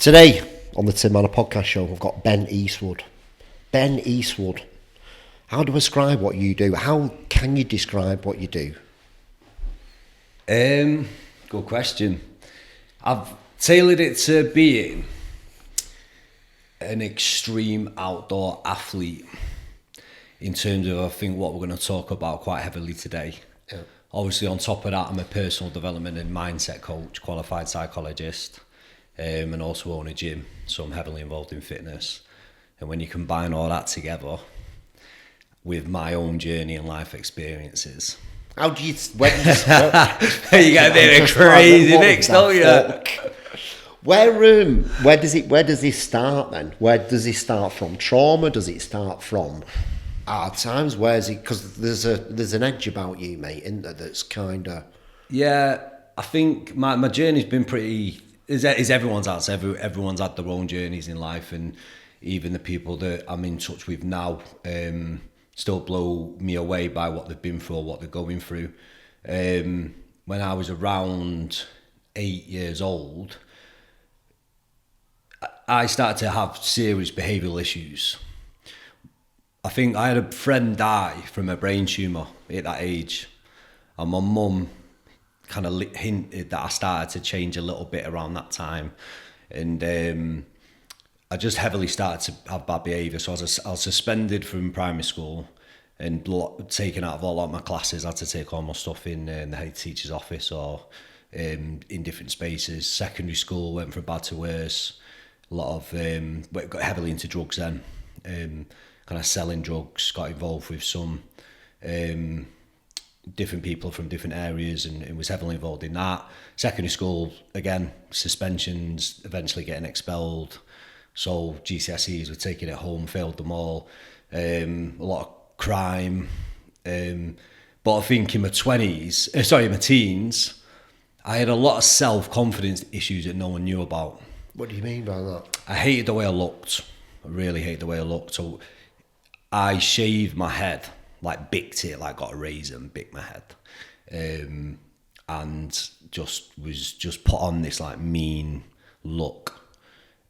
Today on the Tim Marner podcast show, we've got Ben Eastwood. Ben Eastwood, how do I describe what you do? How can you describe what you do? Good question. I've tailored it to being an extreme outdoor athlete in terms of, I think, what we're going to talk about quite heavily today. Yeah. Obviously, on top of that, I'm a personal development and mindset coach, qualified psychologist, and also own a gym, so I'm heavily involved in fitness. And when you combine all that together with my own journey and life experiences, How do you... Where do you start? you get a bit of a crazy mix, don't you? Where does it start then? Where does it start from? Trauma? Does it start from hard times? Where is it? Because there's an edge about you, mate, isn't there? That's kind of... Yeah, I think my journey's been pretty... Is everyone's has. Everyone's had their own journeys in life, and even the people that I'm in touch with now still blow me away by what they've been through or what they're going through. When I was around 8 years old, I started to have serious behavioural issues. I think I had a friend die from a brain tumour at that age, and my mum kind of hinted that I started to change a little bit around that time, and I just heavily started to have bad behaviour. So I was suspended from primary school and taken out of all of my classes. I had to take all my stuff in the head teacher's office or in different spaces. Secondary school, went from bad to worse. A lot of got heavily into drugs then, kind of selling drugs. Got involved with some different people from different areas and was heavily involved in that. Secondary school, again, suspensions, eventually getting expelled. So GCSEs were taking it home, failed them all. A lot of crime. But I think in my teens, I had a lot of self-confidence issues that no one knew about. What do you mean by that? I hated the way I looked. I really hated the way I looked. So I shaved my head, like bicked it, like got a razor and bicked my head. And just put on this like mean look.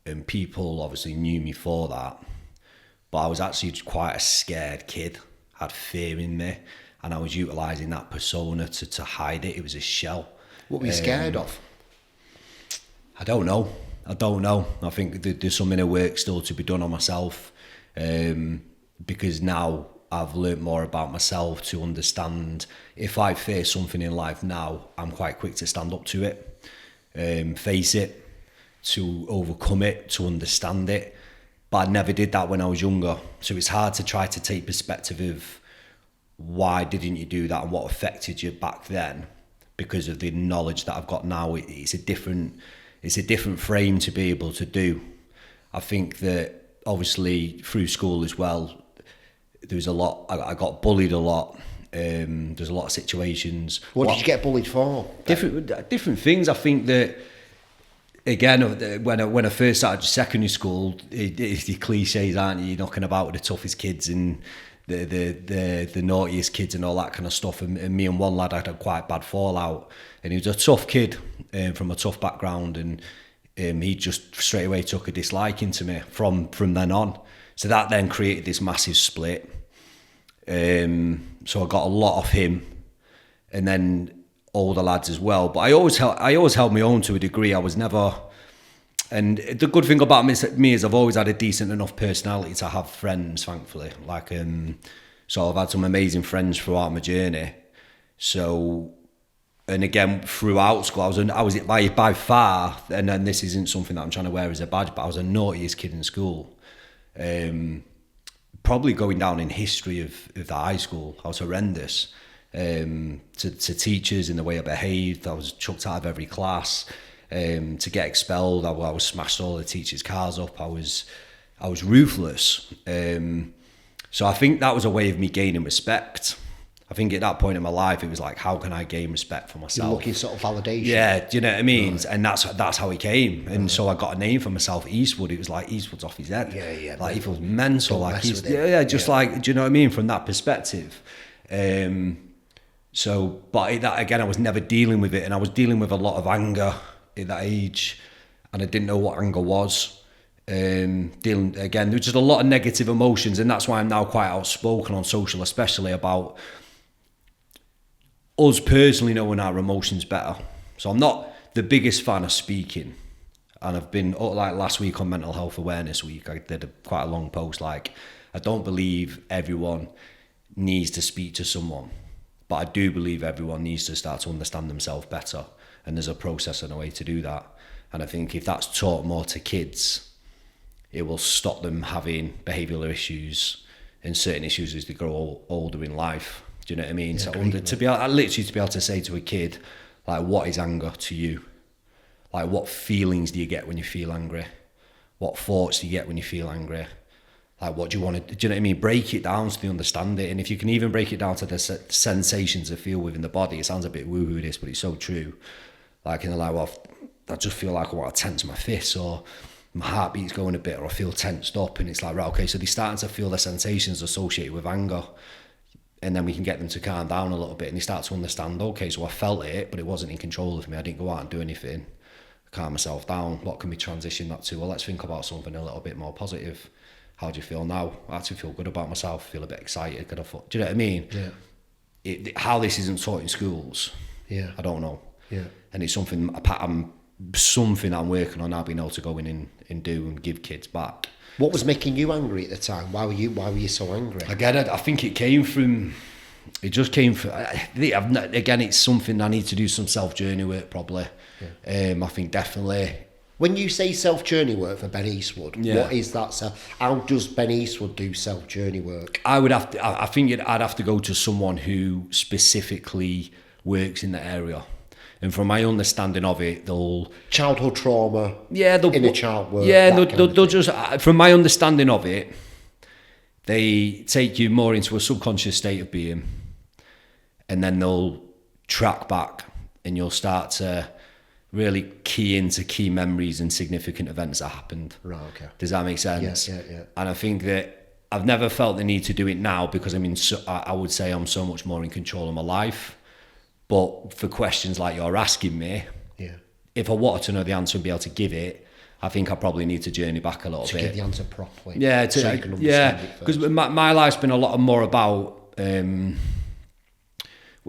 And people obviously knew me for that. But I was actually quite a scared kid. I had fear in me. And I was utilising that persona to hide it. It was a shell. What were you scared of? I don't know. I think there's some inner work still to be done on myself. Because now I've learnt more about myself to understand if I face something in life now, I'm quite quick to stand up to it, face it, to overcome it, to understand it. But I never did that when I was younger. So it's hard to try to take perspective of why didn't you do that and what affected you back then, because of the knowledge that I've got now. It's a different frame to be able to do. I think that obviously through school as well, there was a lot, I got bullied a lot. There's a lot of situations. What did you get bullied for? Different things. I think that, again, when I first started secondary school, the cliches, aren't you? You're knocking about with the toughest kids and the naughtiest kids and all that kind of stuff. And me and one lad had a quite bad fallout. And he was a tough kid from a tough background. And he just straight away took a disliking to me from then on. So that then created this massive split. So I got a lot of him, and then older lads as well. But I always held my own to a degree. I was never, and the good thing about me is I've always had a decent enough personality to have friends, thankfully. Like, so I've had some amazing friends throughout my journey. So, and again throughout school, I was by far, and then this isn't something that I'm trying to wear as a badge, but I was the naughtiest kid in school. Probably going down in history of the high school. I was horrendous to teachers in the way I behaved. I was chucked out of every class. To get expelled, I was smashed all the teachers' cars up. I was ruthless. So I think that was a way of me gaining respect. I think at that point in my life, it was like, how can I gain respect for myself? You're looking sort of validation. Yeah, do you know what I mean? Right. And that's how it came. And so I got a name for myself, Eastwood. It was like Eastwood's off his head. Yeah. Like, he feels mental. Don't like he's like, do you know what I mean? From that perspective. So, but that again, I was never dealing with it, and I was dealing with a lot of anger at that age. and I didn't know what anger was. Dealing again, there was just a lot of negative emotions, and that's why I'm now quite outspoken on social, especially about us personally knowing our emotions better. So I'm not the biggest fan of speaking, and I've been, like last week on Mental Health Awareness Week, I did quite a long post, like, I don't believe everyone needs to speak to someone, but I do believe everyone needs to start to understand themselves better, and there's a process and a way to do that. And I think if that's taught more to kids, it will stop them having behavioural issues and certain issues as they grow older in life. Do you know what I mean? Yeah, so great, to be able to say to a kid, like, what is anger to you? Like, what feelings do you get when you feel angry? What thoughts do you get when you feel angry? Like, what do you want to, do you know what I mean? Break it down so they understand it. And if you can even break it down to the sensations they feel within the body, it sounds a bit woo-hoo this, but it's so true. Like, and they're like, well, I just feel like I want to tense my fists, or my heartbeat's going a bit, or I feel tensed up. And it's like, right, okay, so they're starting to feel the sensations associated with anger. And then we can get them to calm down a little bit, and they start to understand, okay, so I felt it, but it wasn't in control of me. I didn't go out and do anything. Calm myself down. What can we transition that to? Well, let's think about something a little bit more positive. How do you feel now? I actually feel good about myself. I feel a bit excited. Do you know what I mean? Yeah. How this isn't taught in schools, I don't know. Yeah. And it's something I'm working on now, being able to go in and do and give kids back. What was making you angry at the time? Why were you so angry? Again, I think it just came from, again, it's something I need to do some self-journey work, probably. Yeah. I think definitely. When you say self-journey work for Ben Eastwood, yeah. What is that? So how does Ben Eastwood do self-journey work? I think I'd have to go to someone who specifically works in the area. And from my understanding of it, they'll... Childhood trauma, inner child work. Yeah, they'll just... From my understanding of it, they take you more into a subconscious state of being, and then they'll track back, and you'll start to really key into key memories and significant events that happened. Right, okay. Does that make sense? Yeah. And I think that I've never felt the need to do it now, because I would say I'm so much more in control of my life. But for questions like you're asking me, if I wanted to know the answer and be able to give it, I think I probably need to journey back a little bit. To give the answer properly. Yeah, so you can understand it first. Because my life's been a lot more about,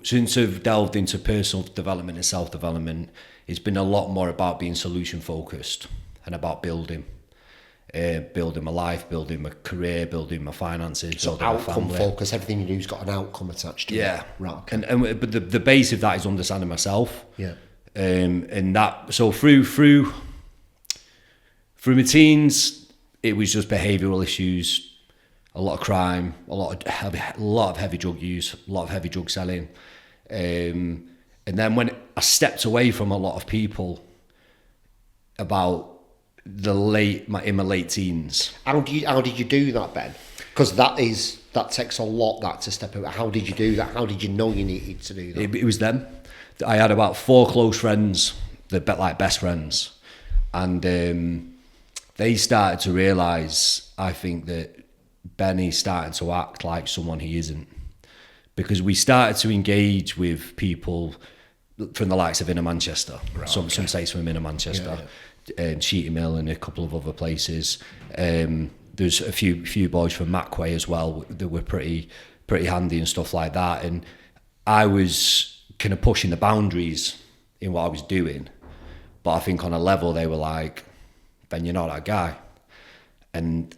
since I've delved into personal development and self-development, it's been a lot more about being solution focused and about building my life, building my career, building my finances, so building my outcome family. focus, everything you do's got an outcome attached to it. Yeah, right. Okay. But the base of that is understanding myself. Yeah. And that, so through my teens, it was just behavioural issues, a lot of crime, a lot of heavy drug use, a lot of heavy drug selling. And then when I stepped away from a lot of people about in my late teens. How did you do that, Ben? Because that takes a lot, that, to step away. How did you do that? How did you know you needed to do that? It was them. I had about 4 close friends, that like best friends, and they started to realise, I think, that Benny's starting to act like someone he isn't, because we started to engage with people from the likes of Inner Manchester, some sites from Inner Manchester, Cheating Mill and a couple of other places. There's a few boys from Macquay as well that were pretty handy and stuff like that. And I was kind of pushing the boundaries in what I was doing, but I think on a level they were like, Ben, you're not that guy. And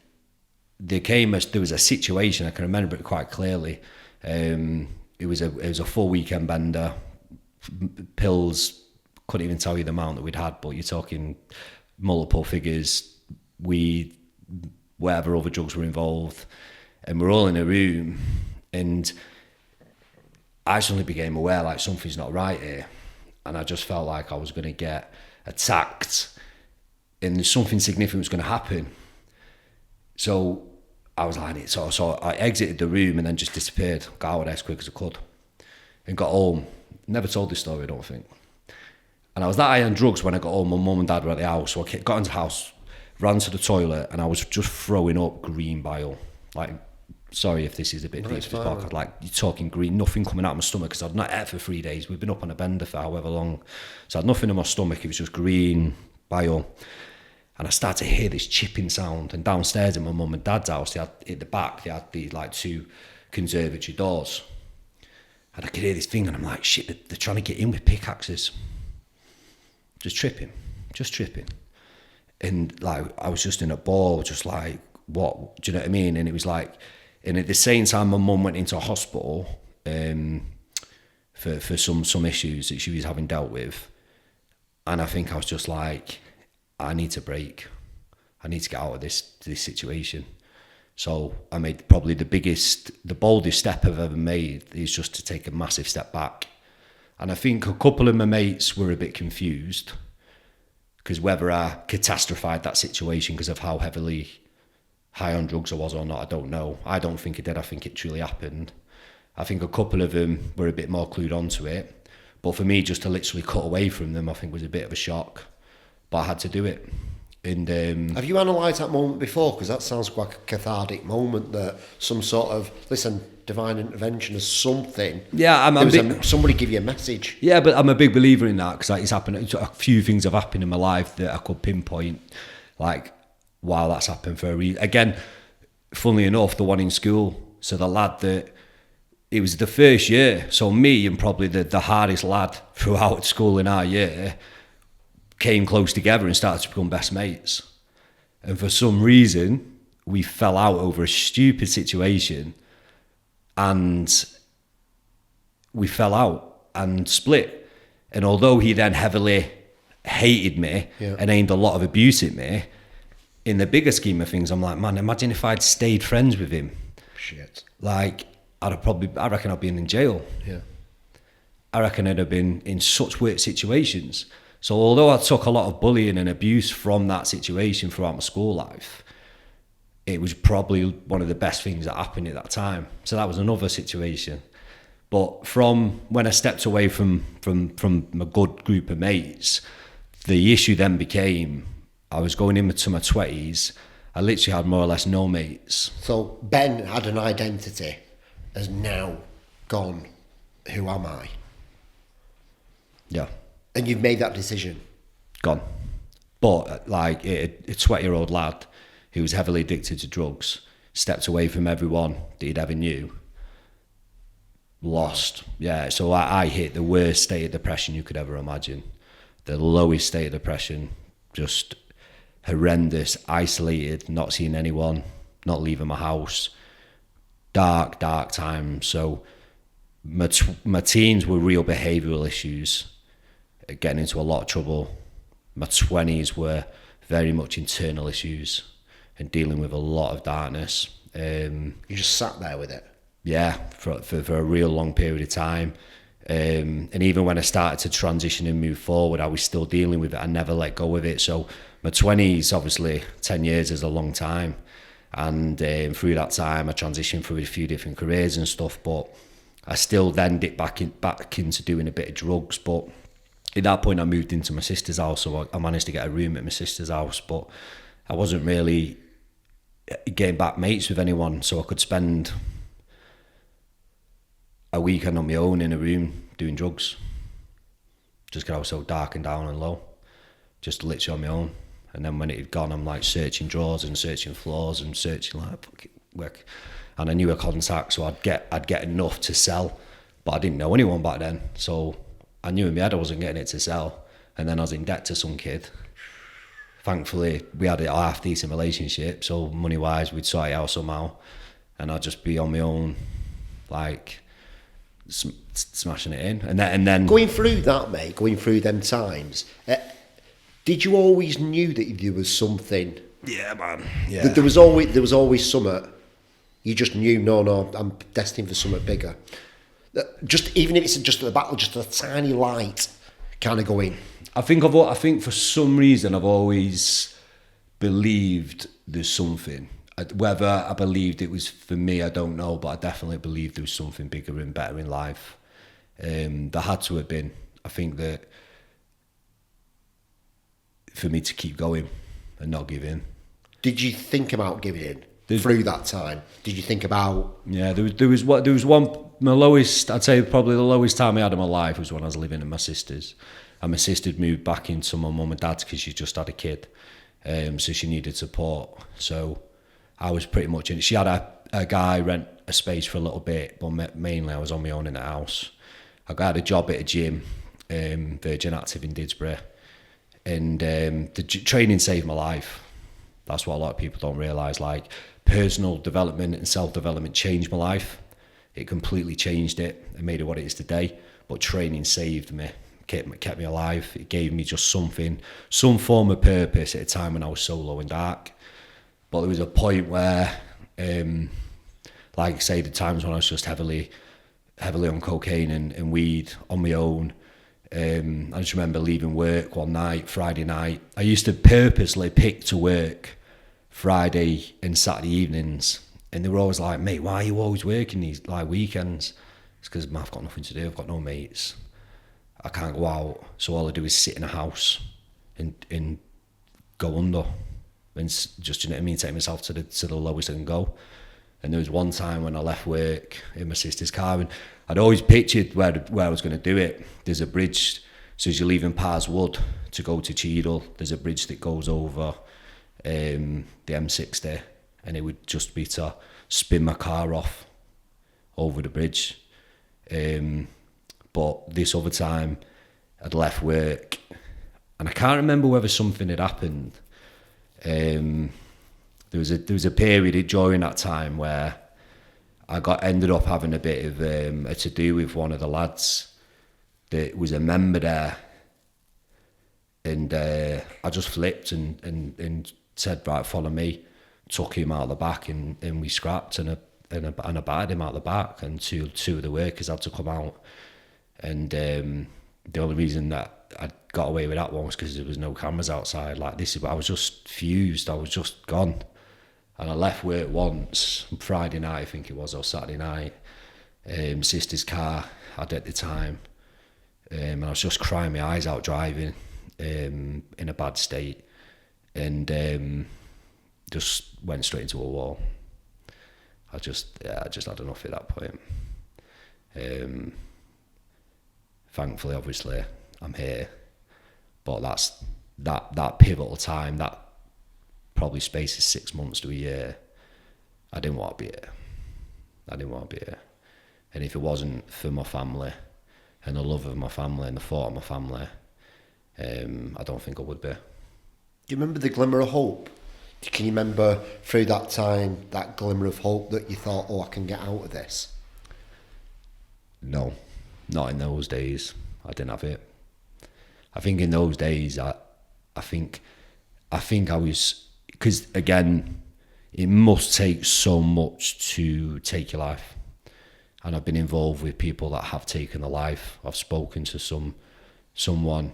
there was a situation, I can remember it quite clearly. It was a full weekend bender, pills, couldn't even tell you the amount that we'd had, but you're talking multiple figures, weed, whatever other drugs were involved, and we're all in a room, and I suddenly became aware, like, something's not right here, and I just felt like I was going to get attacked, and something significant was going to happen. So I was like, so I exited the room and then just disappeared, got out of there as quick as I could, and got home. Never told this story, I don't think. And I was that high on drugs when I got home. My mum and dad were at the house, so I got into the house, ran to the toilet, and I was just throwing up green bile. Like, sorry if this is a bit deep, but like, you're talking green, nothing coming out of my stomach, because I'd not ate for 3 days. We've been up on a bender for however long, so I had nothing in my stomach. It was just green bio. And I started to hear this chipping sound. And downstairs at my mum and dad's house, they had, at the back, they had these like 2 conservatory doors. And I could hear this thing, and I'm like, shit, they're trying to get in with pickaxes. Just tripping. And like, I was just in a ball, just like, what? Do you know what I mean? And it was like, and at the same time, my mum went into a hospital for some issues that she was having dealt with. And I think I was just like, I need to break. I need to get out of this situation. So I made probably the boldest step I've ever made is just to take a massive step back. And I think a couple of my mates were a bit confused because whether I catastrophized that situation because of how heavily high on drugs I was or not, I don't know. I don't think it did. I think it truly happened. I think a couple of them were a bit more clued onto it. But for me, just to literally cut away from them, I think was a bit of a shock. But I had to do it. And have you analysed that moment before? Because that sounds like a cathartic moment, that some sort of, listen, divine intervention is something. Yeah, somebody give you a message. Yeah, but I'm a big believer in that because like, it's happened. A few things have happened in my life that I could pinpoint, like, wow, that's happened for a reason. Again, funnily enough, the one in school. So the lad that, it was the first year. So me and probably the hardest lad throughout school in our year came close together and started to become best mates. And for some reason, we fell out over a stupid situation and we fell out and split. And although he then heavily hated me and aimed a lot of abuse at me, in the bigger scheme of things, I'm like, man, imagine if I'd stayed friends with him. Shit. Like, I reckon I'd been in jail. Yeah. I reckon I'd have been in such weird situations. So although I took a lot of bullying and abuse from that situation throughout my school life, it was probably one of the best things that happened at that time. So that was another situation. But from when I stepped away from a good group of mates, the issue then became, I was going into my 20s, I literally had more or less no mates. So Ben had an identity, has now gone, who am I? Yeah. And you've made that decision. Gone. But like a 20-year-old lad who was heavily addicted to drugs, stepped away from everyone that he'd ever knew, lost. Yeah, so I hit the worst state of depression you could ever imagine. The lowest state of depression, just horrendous, isolated, not seeing anyone, not leaving my house. Dark times. So my teens were real behavioural issues, getting into a lot of trouble. My 20s were very much internal issues and dealing with a lot of darkness. You just sat there with it? Yeah, for a real long period of time. And even when I started to transition and move forward, I was still dealing with it. I never let go of it. So my 20s, obviously, 10 years is a long time. And through that time, I transitioned through a few different careers and stuff. But I still then dipped back into doing a bit of drugs. But at that point, I moved into my sister's house. So I managed to get a room at my sister's house. But I wasn't really getting back mates with anyone. So I could spend a weekend on my own in a room doing drugs. Just because I was so dark and down and low. Just literally on my own. And then when it had gone, I'm like searching drawers and searching floors and searching like work. And I knew a contact, so I'd get enough to sell, but I didn't know anyone back then. So I knew in my head I wasn't getting it to sell. And then I was in debt to some kid. Thankfully, we had a half decent relationship, so money wise, we'd sort it out somehow. And I'd just be on my own, like smashing it in. And then going through that, mate, going through them times. Did you always knew that there was something? Yeah, man. Yeah. There was always something. You just knew, no, I'm destined for something bigger. Just even if it's just at the back, just a tiny light, kind of going. I think for some reason I've always believed there's something. Whether I believed it was for me, I don't know, but I definitely believed there was something bigger and better in life. There had to have been. I think that for me to keep going and not give in. Did you think about giving in through that time? Did you think about? Yeah, there was one. My lowest, I'd say probably the lowest time I had in my life was when I was living in my sister's, And my sister had moved back into my mum and dad's because she just had a kid. So she needed support. So I was pretty much in. She had a guy rent a space for a little bit, but mainly I was on my own in the house. I got a job at a gym, Virgin Active in Didsbury, and the training saved my life. That's what a lot of people don't realise. Like, personal development and self-development changed my life. It completely changed it and made it what it is today. But training saved me, kept me alive. It gave me just something, some form of purpose at a time when I was so low and dark. But there was a point where, like I say, the times when I was just heavily on cocaine and weed on my own. I just remember leaving work one night, Friday night. I used to purposely pick to work Friday and Saturday evenings. And they were always like, mate, why are you always working these like weekends? It's because I've got nothing to do. I've got no mates. I can't go out. So all I do is sit in a house and go under. And just, you know what I mean, take myself to the lowest I can go. And there was one time when I left work in my sister's car, and I'd always pictured where I was going to do it. There's a bridge, so as you're leaving Pars Wood to go to Cheadle, there's a bridge that goes over the M60, and it would just be to spin my car off over the bridge. But this other time, I'd left work, and I can't remember whether something had happened. There was a period during that time where I ended up having a bit of a to-do with one of the lads that was a member there, and I just flipped and said, right, follow me. Took him out the back and we scrapped and I battered him out the back, and two of the workers had to come out. And the only reason that I got away with that one was because there was no cameras outside. Like, I was just fused. I was just gone. And I left work once, Friday night I think it was, or Saturday night. Sister's car I had at the time. And I was just crying my eyes out driving in a bad state. And just went straight into a wall. I just had enough at that point. Thankfully, obviously, I'm here. But that's that pivotal time, that probably space of 6 months to a year, I didn't want to be here. And if it wasn't for my family and the love of my family and the thought of my family, I don't think I would be. Do you remember the glimmer of hope? Can you remember through that time, that glimmer of hope that you thought, oh, I can get out of this? No, not in those days. I didn't have it. I think in those days, I think I was, because again, it must take so much to take your life. And I've been involved with people that have taken a life. I've spoken to someone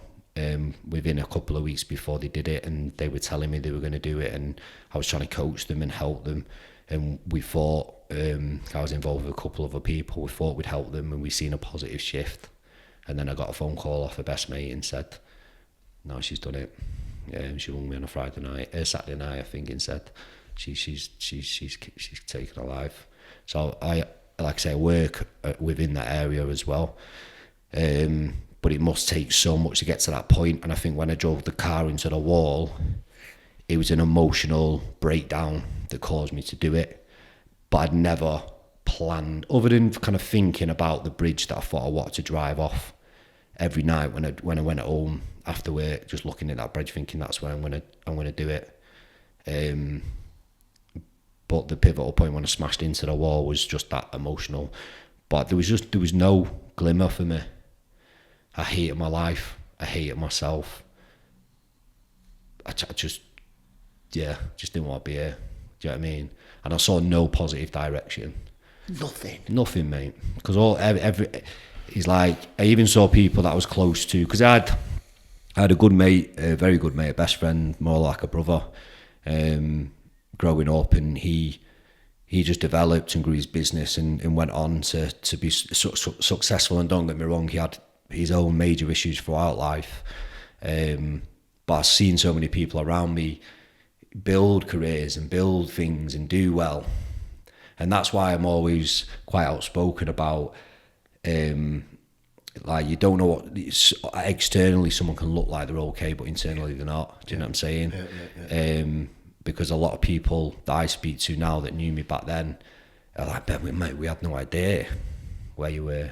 within a couple of weeks before they did it, and they were telling me they were going to do it, and I was trying to coach them and help them. And we thought, I was involved with a couple of other people, we thought we'd help them, and we seen a positive shift. And then I got a phone call off her best mate and said, no, she's done it. She rang me on a Saturday night, I think, and said she's taken her life. So I, like I say, I work within that area as well. But it must take so much to get to that point. And I think when I drove the car into the wall, it was an emotional breakdown that caused me to do it. But I'd never planned, other than kind of thinking about the bridge that I thought I wanted to drive off every night when I went home after work, just looking at that bridge, thinking that's where I'm gonna do it. But the pivotal point when I smashed into the wall was just that emotional. But there was no glimmer for me. I hated my life. I hated myself. I just didn't want to be here. Do you know what I mean? And I saw no positive direction. Nothing, mate. Because it's like, I even saw people that I was close to, because I had a good mate, a very good mate, a best friend, more like a brother, growing up, and he just developed and grew his business and went on to be successful. And don't get me wrong, he had his own major issues throughout life, but I've seen so many people around me build careers and build things and do well. And that's why I'm always quite outspoken about Like, you don't know what externally someone can look like they're okay, but internally they're not. Do you know what I'm saying? Because a lot of people that I speak to now that knew me back then are like, "Ben, mate, we had no idea where you were."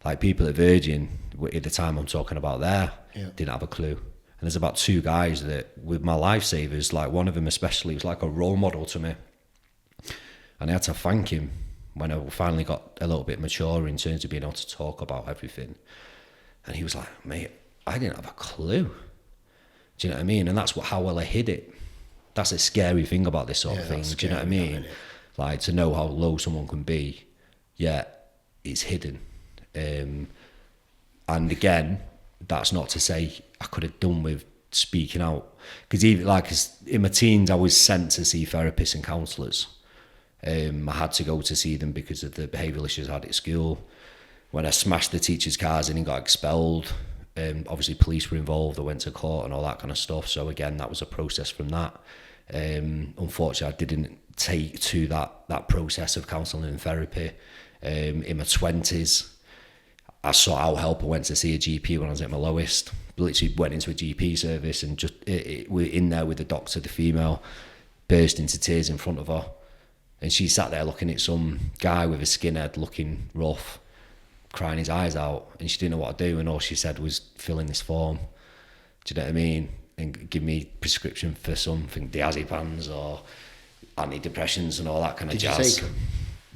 Like, people at Virgin at the time I'm talking about there didn't have a clue. And there's about 2 guys that, with my lifesavers, like one of them especially was like a role model to me, and I had to thank him when I finally got a little bit mature in terms of being able to talk about everything. And he was like, "Mate, I didn't have a clue." Do you know what I mean? And that's how well I hid it. That's a scary thing about this sort of thing. Do you know what I mean? Like, to know how low someone can be, yet it's hidden. And again, that's not to say I could have done with speaking out, because even like in my teens, I was sent to see therapists and counsellors. I had to go to see them because of the behavioural issues I had at school. When I smashed the teachers' cars in and got expelled, obviously police were involved. I went to court and all that kind of stuff. So again, that was a process from that. Unfortunately, I didn't take to that process of counselling and therapy. In my 20s, I sought out help. I went to see a GP when I was at my lowest. Literally went into a GP service and just we're in there with the doctor, the female, burst into tears in front of her. And she sat there looking at some guy with a skinhead looking rough, crying his eyes out, and she didn't know what to do, and all she said was, "Fill in this form." Do you know what I mean? And give me prescription for something, diazepams or antidepressants and all that kind of jazz. Did you take them?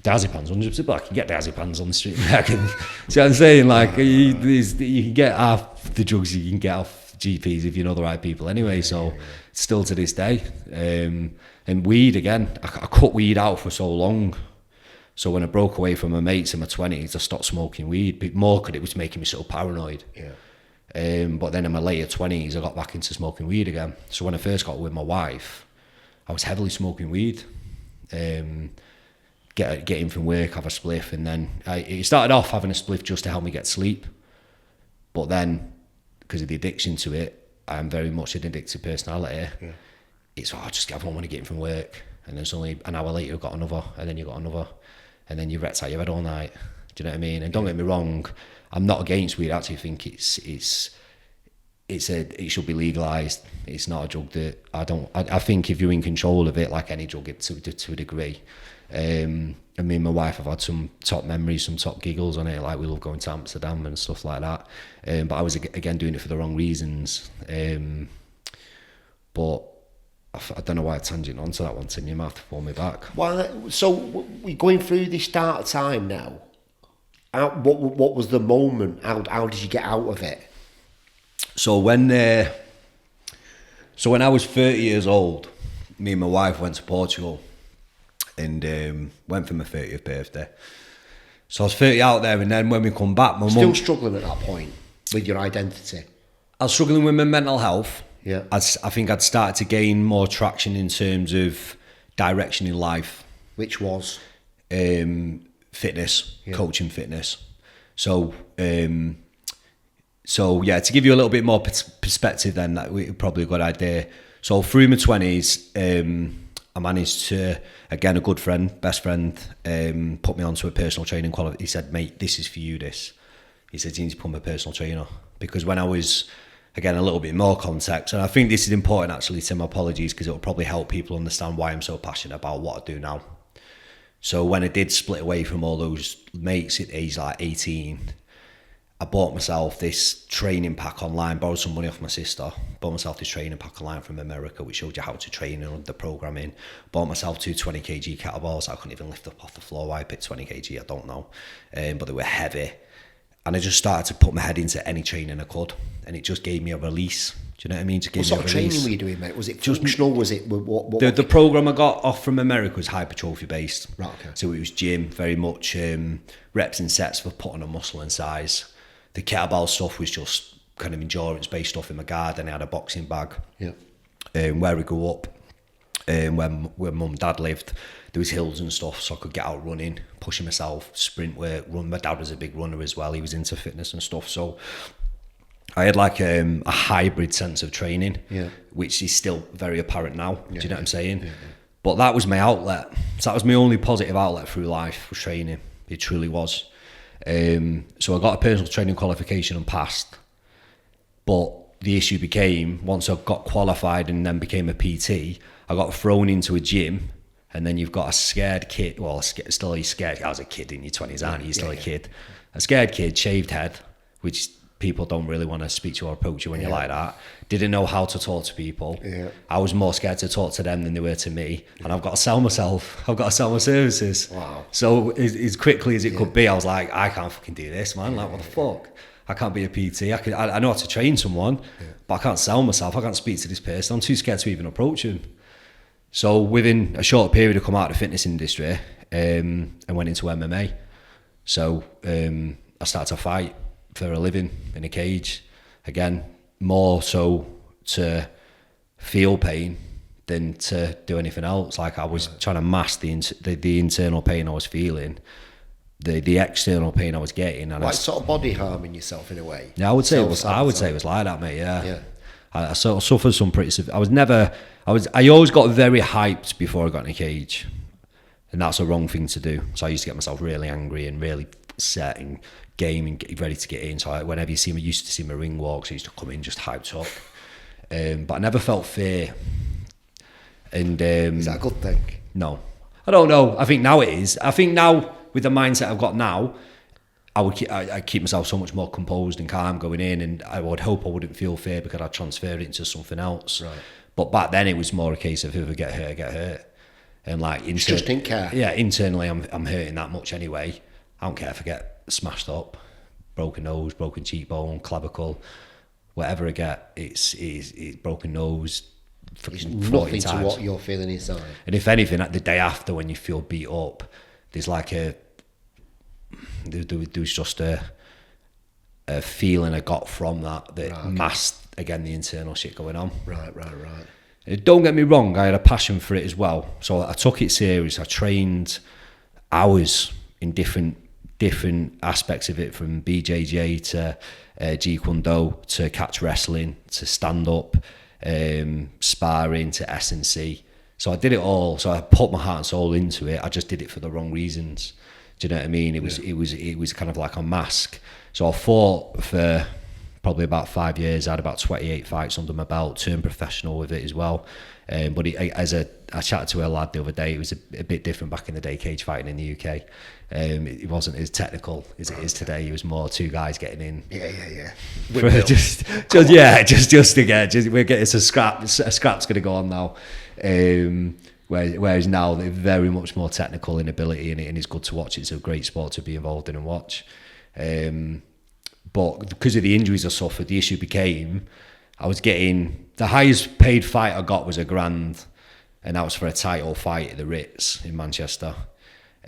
Diazepams, 100%, but I can get diazepams on the street. I can, see what I'm saying? Like, you can get half the drugs you can get off GPs if you know the right people anyway, so still to this day. And weed, again, I cut weed out for so long. So when I broke away from my mates in my 20s, I stopped smoking weed, but more because it was making me so paranoid. But then in my later 20s, I got back into smoking weed again. So when I first got with my wife, I was heavily smoking weed. Get in from work, have a spliff, and then it started off having a spliff just to help me get sleep. But then, because of the addiction to it, I'm very much an addictive personality. It's, just everyone want to get in from work, and then suddenly an hour later you've got another, and then you've got another, and then you're wrecked out your head all night. Do you know what I mean? And don't get me wrong, I'm not against weed. I actually think it should be legalised. It's not a drug that I think if you're in control of it, like any drug, to a degree. I mean, my wife, I've had some top memories, some top giggles on it, like we love going to Amsterdam and stuff like that. But I was, again, doing it for the wrong reasons. But I don't know why I tangent onto that one, Tim. You might have to pull me back. Well, so we're going through this dark time now. What was the moment? How did you get out of it? So when I was 30 years old, me and my wife went to Portugal and went for my 30th birthday. So I was 30 out there, and then when we come back, my mum... Still struggling at that point with your identity? I was struggling with my mental health. Yeah. I think I'd started to gain more traction in terms of direction in life. Which was? Fitness, coaching fitness. So yeah, to give you a little bit more perspective then, that was probably a good idea. So through my 20s, I managed to, again, a good friend, best friend, put me onto a personal training quality. He said, "Mate, this is for you, this." He said, "You need to become a personal trainer." Because when I was, again, a little bit more context, and I think this is important actually, Tim, apologies, because it will probably help people understand why I'm so passionate about what I do now. So when I did split away from all those mates at age like 18, I bought myself this training pack online, borrowed some money off my sister, bought myself this training pack online from America, which showed you how to train and the programming. Bought myself 2 20 kg kettlebells. I couldn't even lift up off the floor. Why I picked 20 kg, I don't know. But they were heavy. And I just started to put my head into any training I could. And it just gave me a release. Do you know what I mean? What sort of training were you doing, mate? Was it functional? Was it... The program I got off from America was hypertrophy based. Right, okay. So it was gym, very much reps and sets for putting on muscle and size. The kettlebell stuff was just kind of endurance based stuff in my garden. I had a boxing bag. Yeah. Where we grew up, where mum and dad lived, there was hills and stuff, so I could get out running, pushing myself, sprint work, run. My dad was a big runner as well. He was into fitness and stuff, so I had like a hybrid sense of training, which is still very apparent now. Do you know what I'm saying? Yeah. But that was my outlet. So that was my only positive outlet through life, was training. It truly was. So I got a personal training qualification and passed. But the issue became, once I got qualified and then became a PT, I got thrown into a gym, and then you've got a scared kid. Well, still a scared. I was a kid in your 20s, aren't you? You're still a kid. A scared kid, shaved head, which people don't really want to speak to or approach you when you're like that. Didn't know how to talk to people. Yeah. I was more scared to talk to them than they were to me. And I've got to sell myself. I've got to sell my services. Wow. So as quickly as it could be, I was like, I can't fucking do this, man. Like, what the fuck? I can't be a PT. I know how to train someone, but I can't sell myself. I can't speak to this person. I'm too scared to even approach him. So within a short period, I come out of the fitness industry and went into MMA. So I started to fight for a living in a cage. Again, more so to feel pain than to do anything else. Like I was trying to mask the internal pain I was feeling, the external pain I was getting. And sort of body harming yourself in a way. Yeah, I would say it was like that, mate. Yeah. I sort of suffered some pretty severe. I always got very hyped before I got in a cage, and that's a wrong thing to do. So I used to get myself really angry and really set and game and get ready to get in. So whenever you used to see my ring walks, I used to come in just hyped up. But I never felt fear. And is that a good thing? No, I don't know. I think now it is. I think now with the mindset I've got now, I keep myself so much more composed and calm going in, and I would hope I wouldn't feel fear because I'd transfer it into something else. Right. But back then it was more a case of whoever get hurt. And like just didn't care. Yeah, internally I'm hurting that much anyway. I don't care if I get smashed up, broken nose, broken cheekbone, clavicle, whatever I get, it's broken nose. It's nothing to what you're feeling inside. And if anything, the day after when you feel beat up, there's like there's just a feeling I got from that masked again the internal shit going on. Right. Don't get me wrong, I had a passion for it as well. So I took it serious. I trained hours in different aspects of it, from BJJ to Jeet Kune Do to catch wrestling to stand up, sparring to S&C. So I did it all. So I put my heart and soul into it. I just did it for the wrong reasons. Do you know what I mean? It was kind of like a mask. So I fought for probably about 5 years. I had about 28 fights under my belt, turned professional with it as well. But I chatted to a lad the other day. It was a bit different back in the day, cage fighting in the UK. It wasn't as technical as it is today. It was more two guys getting in. Yeah. We're getting a scrap's going to go on now. Whereas now they're very much more technical in ability, and it's good to watch. It's a great sport to be involved in and watch. But because of the injuries I suffered, the issue became I was getting the highest paid fight I got was $1,000, and that was for a title fight at the Ritz in Manchester.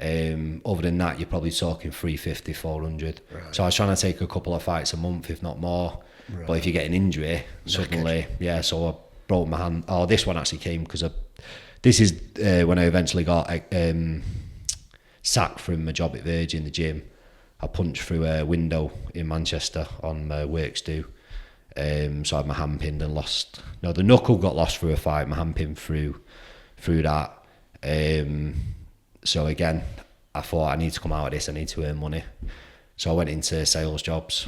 Other than that, you're probably talking 350, 400. Right. So I was trying to take a couple of fights a month, if not more. Right. But if you get an injury, suddenly, so I broke my hand. Oh, this one actually came because this is when I eventually got sacked from my job at Virgin, the gym. I punched through a window in Manchester on my works do. So I had my hand pinned and lost. No, the knuckle got lost through a fight. My hand pinned through that. So again, I thought I need to come out of this. I need to earn money. So I went into sales jobs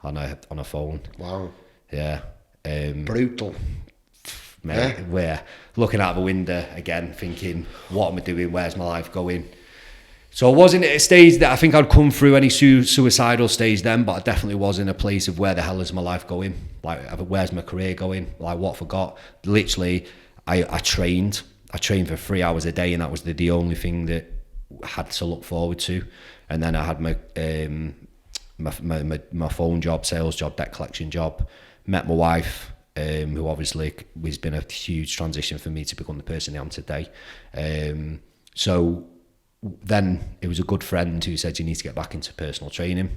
on a phone. Wow. Yeah. Brutal. Mate, we're looking out the window again, thinking, what am I doing? Where's my life going? So I wasn't at a stage that I think I'd come through any suicidal stage then, but I definitely was in a place of where the hell is my life going? Like, where's my career going? Like, what have I got? Literally, I trained for 3 hours a day, and that was the only thing that I had to look forward to. And then I had my phone job, sales job, debt collection job. Met my wife, who obviously has been a huge transition for me to become the person I am today. So then it was a good friend who said, you need to get back into personal training.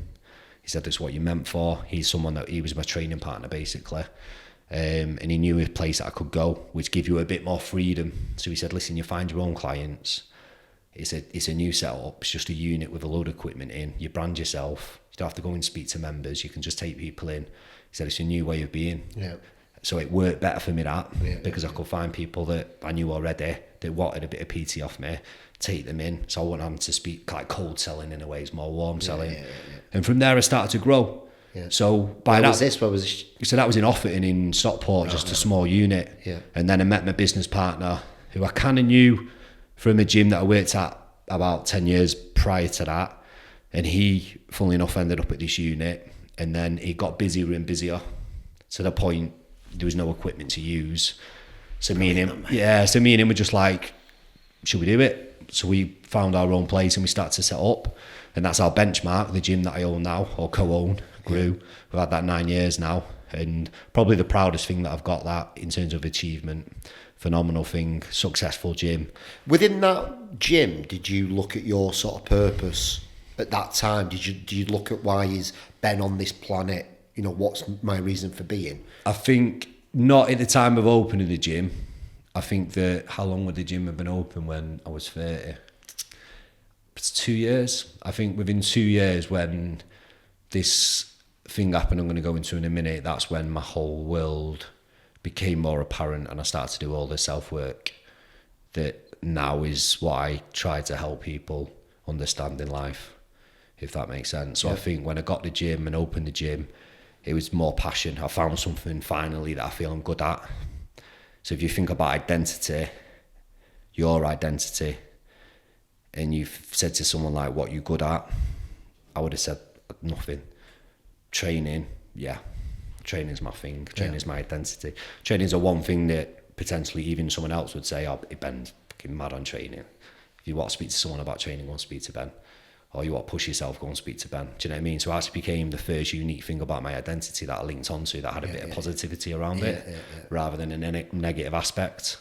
He said, that's what you're meant for. He was my training partner, basically. And he knew a place that I could go, which give you a bit more freedom. So he said, listen, you find your own clients. It's a new setup. It's just a unit with a load of equipment in. You brand yourself. You don't have to go and speak to members. You can just take people in. He said, it's a new way of being. Yeah. So it worked better for me because I could find people that I knew already that wanted a bit of PT off me, take them in. So I wasn't having to speak like cold selling in a way, it's more warm selling. And from there I started to grow. Yeah. So by Where was this? So that was in Offerton in Stockport, just a small unit. Yeah. And then I met my business partner, who I kind of knew from a gym that I worked at about 10 years prior to that. And he, funnily enough, ended up at this unit. And then it got busier and busier to the point there was no equipment to use. So me and him were just like, should we do it? So we found our own place and we started to set up. And that's our benchmark, the gym that I own now, or co-own, grew. We've had that 9 years now. And probably the proudest thing that I've got that in terms of achievement. Phenomenal thing, successful gym. Within that gym, did you look at your sort of purpose at that time? Did you look at why is Ben on this planet? You know, what's my reason for being? I think not at the time of opening the gym. I think that, how long would the gym have been open when I was 30? It's 2 years. I think within 2 years when this thing happened I'm going to go into in a minute, that's when my whole world became more apparent and I started to do all the self-work that now is what I try to help people understand in life, if that makes sense. So I think when I got the gym and opened the gym, it was more passion. I found something finally that I feel I'm good at. So if you think about identity, your identity, and you've said to someone like, what you good at? I would have said nothing. Training, training's my thing. Training's my identity. Training's the one thing that potentially even someone else would say, oh, Ben's fucking mad on training. If you want to speak to someone about training, go and speak to Ben. Or you want to push yourself, go and speak to Ben. Do you know what I mean? So it actually became the first unique thing about my identity that I linked onto that had a bit of positivity around it, rather than a negative aspect.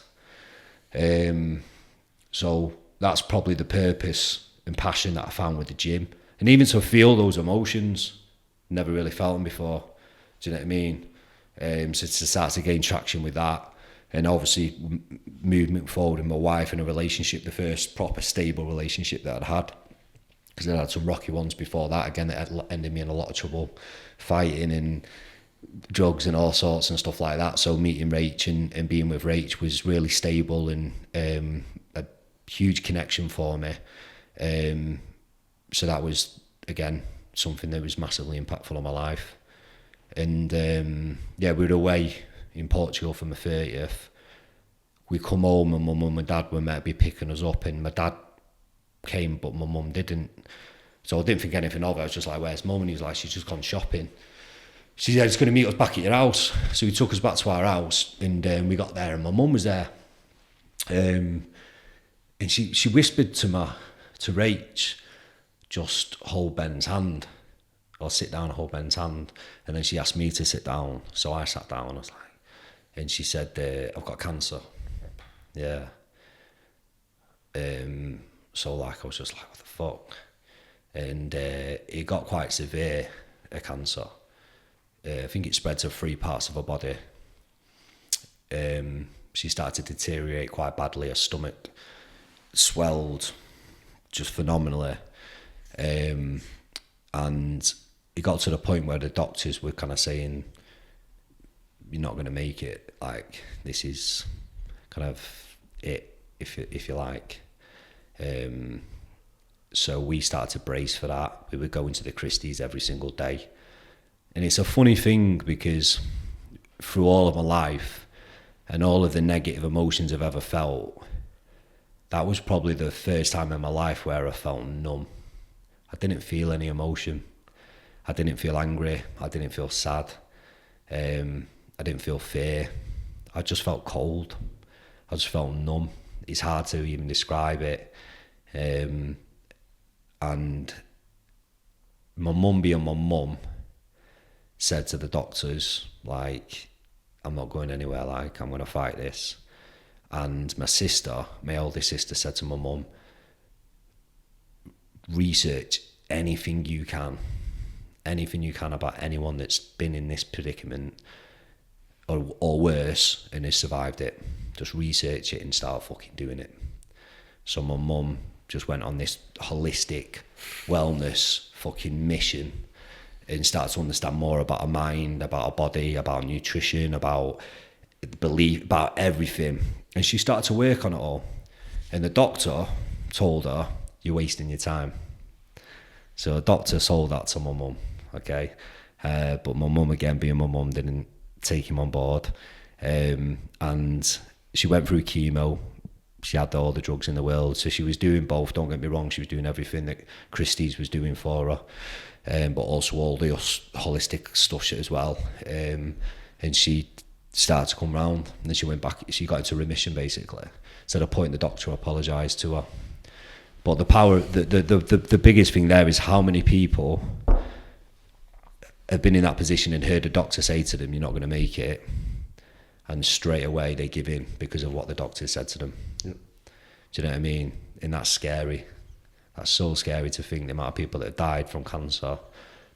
So that's probably the purpose and passion that I found with the gym. And even to feel those emotions, never really felt them before. Do you know what I mean? So to start to gain traction with that, and obviously moving forward with my wife in a relationship, the first proper stable relationship that I'd had, because I had some rocky ones before that. Again, it ended me in a lot of trouble, fighting and drugs and all sorts and stuff like that. So meeting Rach and being with Rach was really stable and a huge connection for me. So that was, again, something that was massively impactful on my life. And we were away in Portugal for my 30th. We come home and my mum and dad were meant to be picking us up, and my dad came but my mum didn't. So I didn't think anything of it. I was just like, where's mum? And he was like, she's just gone shopping. She said, she's going to meet us back at your house. So he took us back to our house, and we got there and my mum was there. And she whispered to Rach, just hold Ben's hand, or sit down and hold Ben's hand. And then she asked me to sit down. So I sat down, I was like, and she said, I've got cancer. Yeah. So like, I was just like, what the fuck? And it got quite severe, a cancer. I think it spread to 3 parts of her body. She started to deteriorate quite badly. Her stomach swelled just phenomenally. And it got to the point where the doctors were kind of saying, you're not going to make it. Like, this is kind of it, if you like. So we started to brace for that. We would go into the Christie's every single day. And it's a funny thing because through all of my life and all of the negative emotions I've ever felt, that was probably the first time in my life where I felt numb. I didn't feel any emotion. I didn't feel angry. I didn't feel sad. I didn't feel fear. I just felt cold. I just felt numb. It's hard to even describe it. And my mum, being my mum, said to the doctors, like, I'm not going anywhere, like, I'm going to fight this. And my sister, my oldest sister, said to my mum, research anything you can about anyone that's been in this predicament or worse and has survived it. Just research it and start fucking doing it. So my mum just went on this holistic wellness fucking mission. and started to understand more about her mind, about her body, about nutrition, about belief, about everything. And she started to work on it all. And the doctor told her, "You're wasting your time." So the doctor sold that to my mum, okay? But my mum, again, being my mum, didn't take him on board. And she went through chemo. She had all the drugs in the world. So she was doing both, don't get me wrong. She was doing everything that Christie's was doing for her, but also all the holistic stuff as well. And she started to come round, and then she went back, she got into remission basically. So at a point the doctor apologised to her. But the power, the biggest thing there is how many people have been in that position and heard a doctor say to them, "You're not going to make it," and straight away they give in because of what the doctor said to them. Yep. Do you know what I mean? And that's scary. That's so scary to think the amount of people that have died from cancer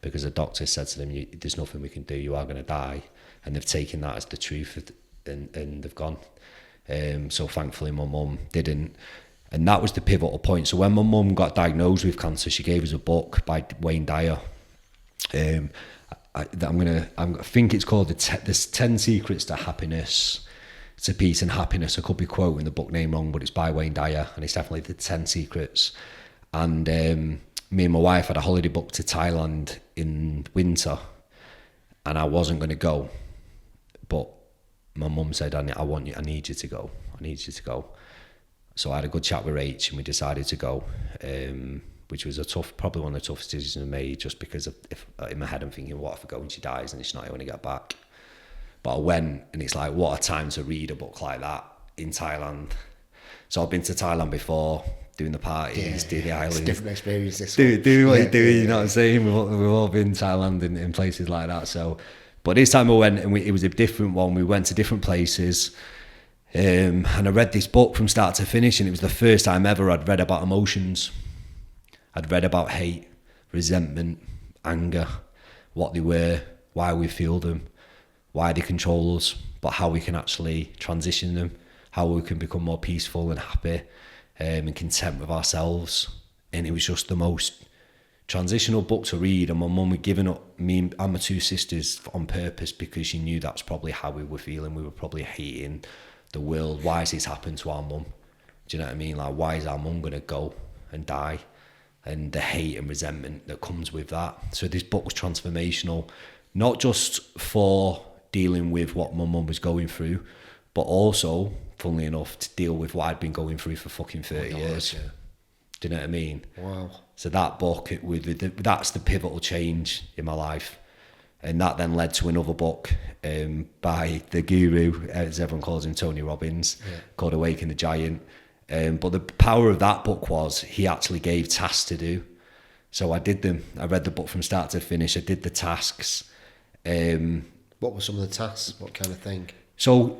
because the doctor said to them, "There's nothing we can do, you are going to die," and they've taken that as the truth and they've gone. So thankfully my mum didn't. And that was the pivotal point. So when my mum got diagnosed with cancer, she gave us a book by Wayne Dyer. I think it's called the 10 Secrets to Happiness, to Peace and Happiness. I could be quoting the book name wrong, but it's by Wayne Dyer, and it's definitely the 10 Secrets. And me and my wife had a holiday booked to Thailand in winter, and I wasn't going to go, but my mum said, I need you to go. So I had a good chat with Rach, and we decided to go, which was probably one of the toughest decisions I made, just because if in my head I'm thinking, what if I go and she dies and she's not going to get back? But I went, and it's like, what a time to read a book like that in Thailand. So I've been to Thailand before, doing the parties, doing the islands. It's a different experience this one. Do what you do, you know what I'm saying? We've all been to Thailand in places like that. So, but this time I went, and it was a different one. We went to different places. And I read this book from start to finish, and it was the first time ever I'd read about emotions. I'd read about hate, resentment, anger, what they were, why we feel them, why they control us, but how we can actually transition them, how we can become more peaceful and happy and content with ourselves. And it was just the most transitional book to read. And my mum had given up me and my two sisters on purpose because she knew that's probably how we were feeling. We were probably hating the world. Why has this happened to our mum? Do you know what I mean? Like, why is our mum going to go and die? And the hate and resentment that comes with that. So this book was transformational, not just for dealing with what my mum was going through, but also, funnily enough, to deal with what I'd been going through for fucking 30 years. Yeah. Do you know what I mean? Wow. So that book, that's the pivotal change in my life. And that then led to another book by the guru, as everyone calls him, Tony Robbins, called Awaken the Giant. But the power of that book was he actually gave tasks to do. So I did them. I read the book from start to finish. I did the tasks. What were some of the tasks? What kind of thing? So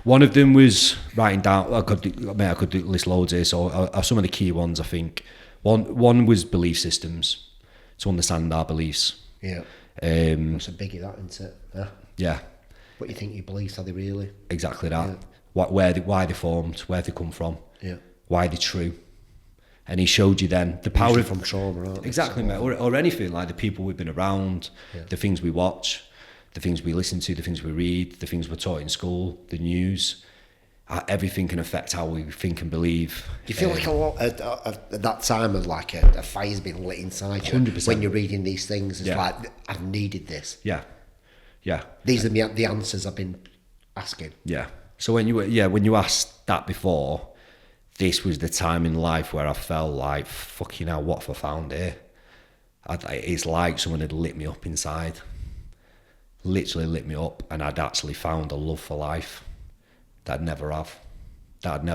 one of them was writing down, I could list loads here. So some of the key ones, I think. One was belief systems, to understand our beliefs. Yeah. That's a biggie, that, isn't it? Yeah. What you think your beliefs, are they really? Exactly that. Yeah. Why they formed, where they come from, why they're true. And he showed you then the power from trauma, aren't they? Exactly, mate. Or anything, like the people we've been around, the things we watch, the things we listen to, the things we read, the things we're taught in school, the news. Everything can affect how we think and believe. Do you feel like a lot at that time of like a fire's been lit inside you 100%. When you're reading these things? It's like, I've needed this. Yeah. These are the answers I've been asking. Yeah. So when you asked that before, this was the time in life where I felt like, fucking hell, what have I found here? It's like someone had lit me up inside. Literally lit me up, and I'd actually found a love for life that I'd never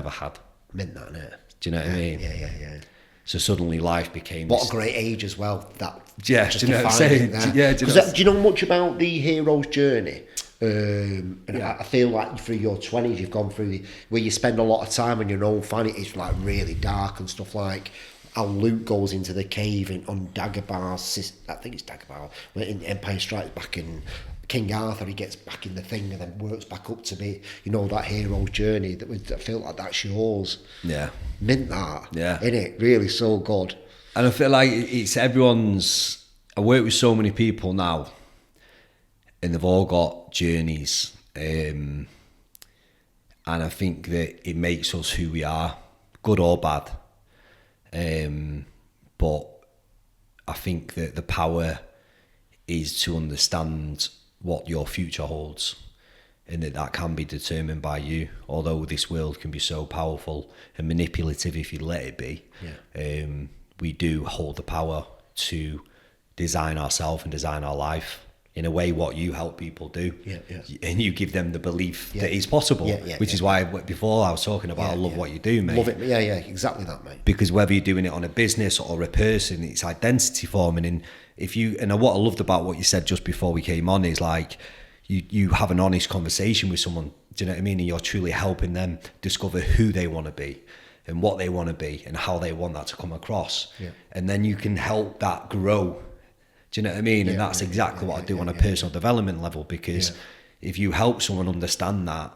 had. Meant that, innit? Do you know what I mean? Yeah. So suddenly life became... What a great age as well. That do you know what I'm saying? Do you know much about the hero's journey? I feel like through your 20s you've gone through where you spend a lot of time on your own, find it's like really dark and stuff, like how Luke goes into the cave on Dagobah's, I think it's Dagobah, in Empire Strikes Back, and King Arthur, he gets back in the thing and then works back up to be, that hero's journey. I feel like that's yours. Yeah. Mint that. Yeah. Innit? Really so good. And I feel like it's everyone's... I work with so many people now, and they've all got journeys, and I think that it makes us who we are, good or bad. But I think that the power is to understand what your future holds, and that can be determined by you. Although this world can be so powerful and manipulative if you let it be, we do hold the power to design ourselves and design our life in a way what you help people do. And you give them the belief that it's possible, which is why before I was talking about I love what you do, mate. Love it. Yeah, exactly that, mate. Because whether you're doing it on a business or a person, it's identity forming. And what I loved about what you said just before we came on is like, you have an honest conversation with someone, do you know what I mean? And you're truly helping them discover who they want to be and what they want to be and how they want that to come across. And then you can help that grow. Do you know what I mean? And that's exactly what I do on a personal development level, because if you help someone understand that,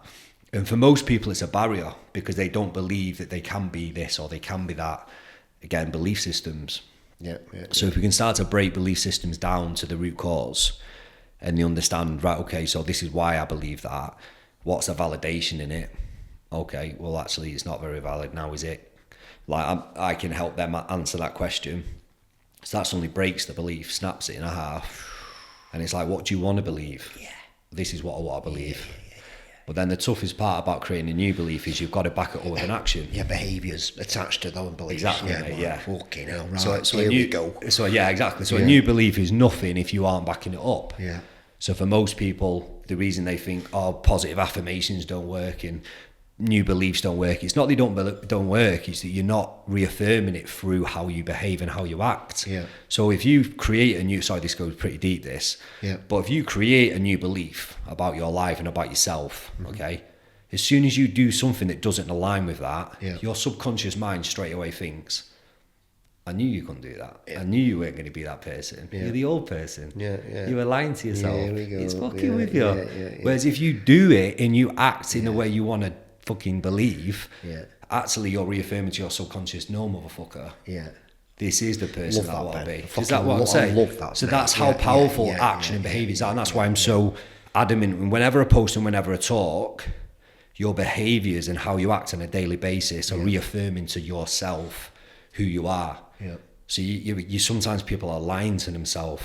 and for most people it's a barrier because they don't believe that they can be this or they can be that. Again, belief systems. So if we can start to break belief systems down to the root cause, and they understand, right, okay, so this is why I believe that. What's the validation in it? Okay, well, actually, it's not very valid now, is it? Like, I can help them answer that question. So that suddenly breaks the belief, snaps it in half. And it's like, what do you want to believe? This is what I want to believe. But then the toughest part about creating a new belief is you've got to back it up with an action. Behaviours attached to those beliefs. Exactly, Fucking hell, right, so here we go. So, exactly. So a new belief is nothing if you aren't backing it up. So for most people, the reason they think, positive affirmations don't work and new beliefs don't work, it's not they don't work, it's that you're not reaffirming it through how you behave and how you act. So if you create a new, sorry, this goes pretty deep, but if you create a new belief about your life and about yourself, okay, as soon as you do something that doesn't align with that, your subconscious mind straight away thinks, I knew you couldn't do that. I knew you weren't going to be that person. You're the old person. You were lying to yourself. It's fucking with you. Whereas if you do it and you act in the way you want to fucking believe, actually you're reaffirming to your subconscious, no, motherfucker. This is the person that I want to be. Is that what I'm saying? I love that. So that's how powerful action and behaviours are. And that's why I'm so adamant. Whenever I post and whenever I talk, your behaviours and how you act on a daily basis are reaffirming to yourself who you are. So you sometimes people are lying to themselves,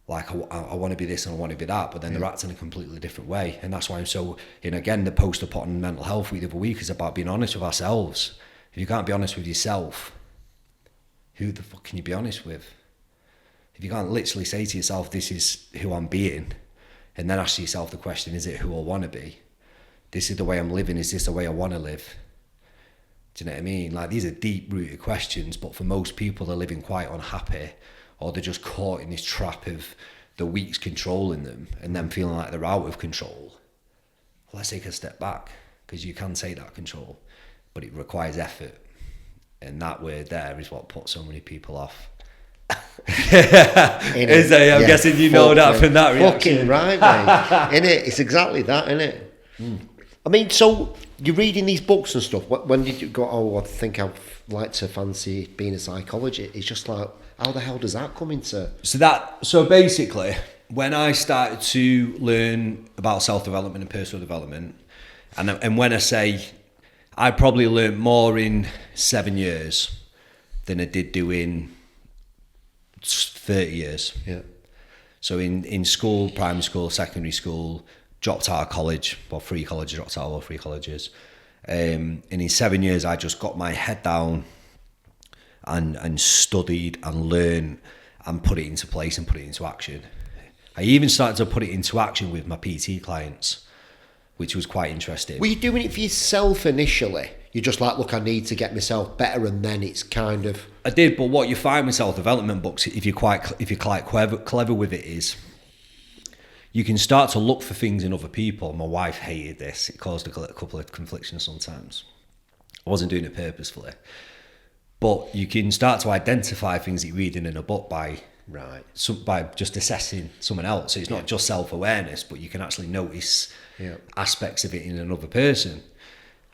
like I want to be this and I want to be that, but then they're acting a completely different way. And that's why I'm so, again, the post I put on mental health week the other week is about being honest with ourselves. If you can't be honest with yourself, who the fuck can you be honest with? If you can't literally say to yourself, this is who I'm being, and then ask yourself the question, is it who I want to be? This is the way I'm living, is this the way I want to live? Do you know what I mean? Like, these are deep-rooted questions, but for most people, they're living quite unhappy, or they're just caught in this trap of the week's controlling them and then feeling like they're out of control. Let's take a step back, because you can take that control, but it requires effort. And that word there is what puts so many people off. I'm guessing you know that from that reaction. Fucking right, mate. Innit? It's exactly that, innit? I mean, so you're reading these books and stuff. When did you go, I think I'd like to fancy being a psychologist? It's just like, how the hell does that come into? So basically, when I started to learn about self-development and personal development, and when I say I probably learned more in 7 years than I did do in 30 years. So in school, primary school, secondary school, dropped out of college, well, 3 colleges, dropped out of all 3 colleges. And in 7 years, I just got my head down and studied and learned and put it into place and put it into action. I even started to put it into action with my PT clients, which was quite interesting. Were you doing it for yourself initially? You're just like, look, I need to get myself better, and then it's kind of... I did, but what you find with self-development books, if you're quite clever with it, is you can start to look for things in other people. My wife hated this. It caused a couple of conflictions sometimes. I wasn't doing it purposefully. But you can start to identify things that you're reading in a book by just assessing someone else. So it's not just self-awareness, but you can actually notice aspects of it in another person.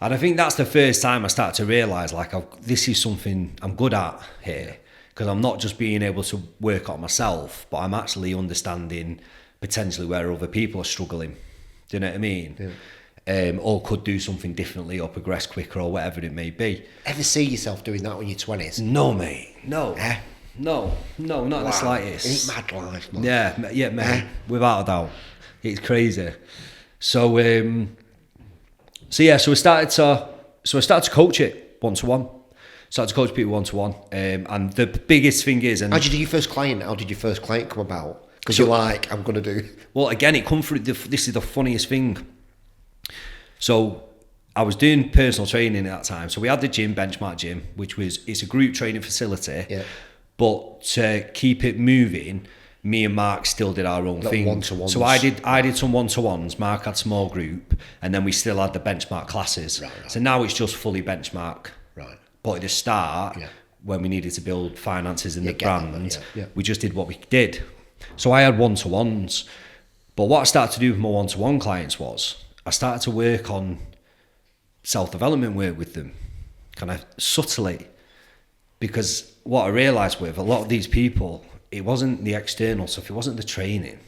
And I think that's the first time I started to realise, like, this is something I'm good at here. because I'm not just being able to work on myself, but I'm actually understanding potentially where other people are struggling. Do you know what I mean? Yeah. Or could do something differently or progress quicker or whatever it may be. Ever see yourself doing that when you're 20s? No, mate. No. No, not the slightest. It's mad life, man. Yeah, mate. Without a doubt. It's crazy. So, I started to coach it one-to-one. Started to coach people one-to-one. And the biggest thing is... How did you do your first client? How did your first client come about? Because you're like, I'm going to do... Well, again, it come through... This is the funniest thing. So, I was doing personal training at that time. So, we had the gym, Benchmark Gym, it's a group training facility. Yeah. But to keep it moving, me and Mark still did our own thing. One-to-ones. So I did some one-to-ones, Mark had small group, and then we still had the benchmark classes. Right. So now it's just fully benchmark. Right. But at the start, when we needed to build finances in the brand, we just did what we did. So I had one-to-ones. But what I started to do with my one-to-one clients was, I started to work on self-development work with them, kind of subtly. Because what I realised with a lot of these people, it wasn't the external stuff, it wasn't the training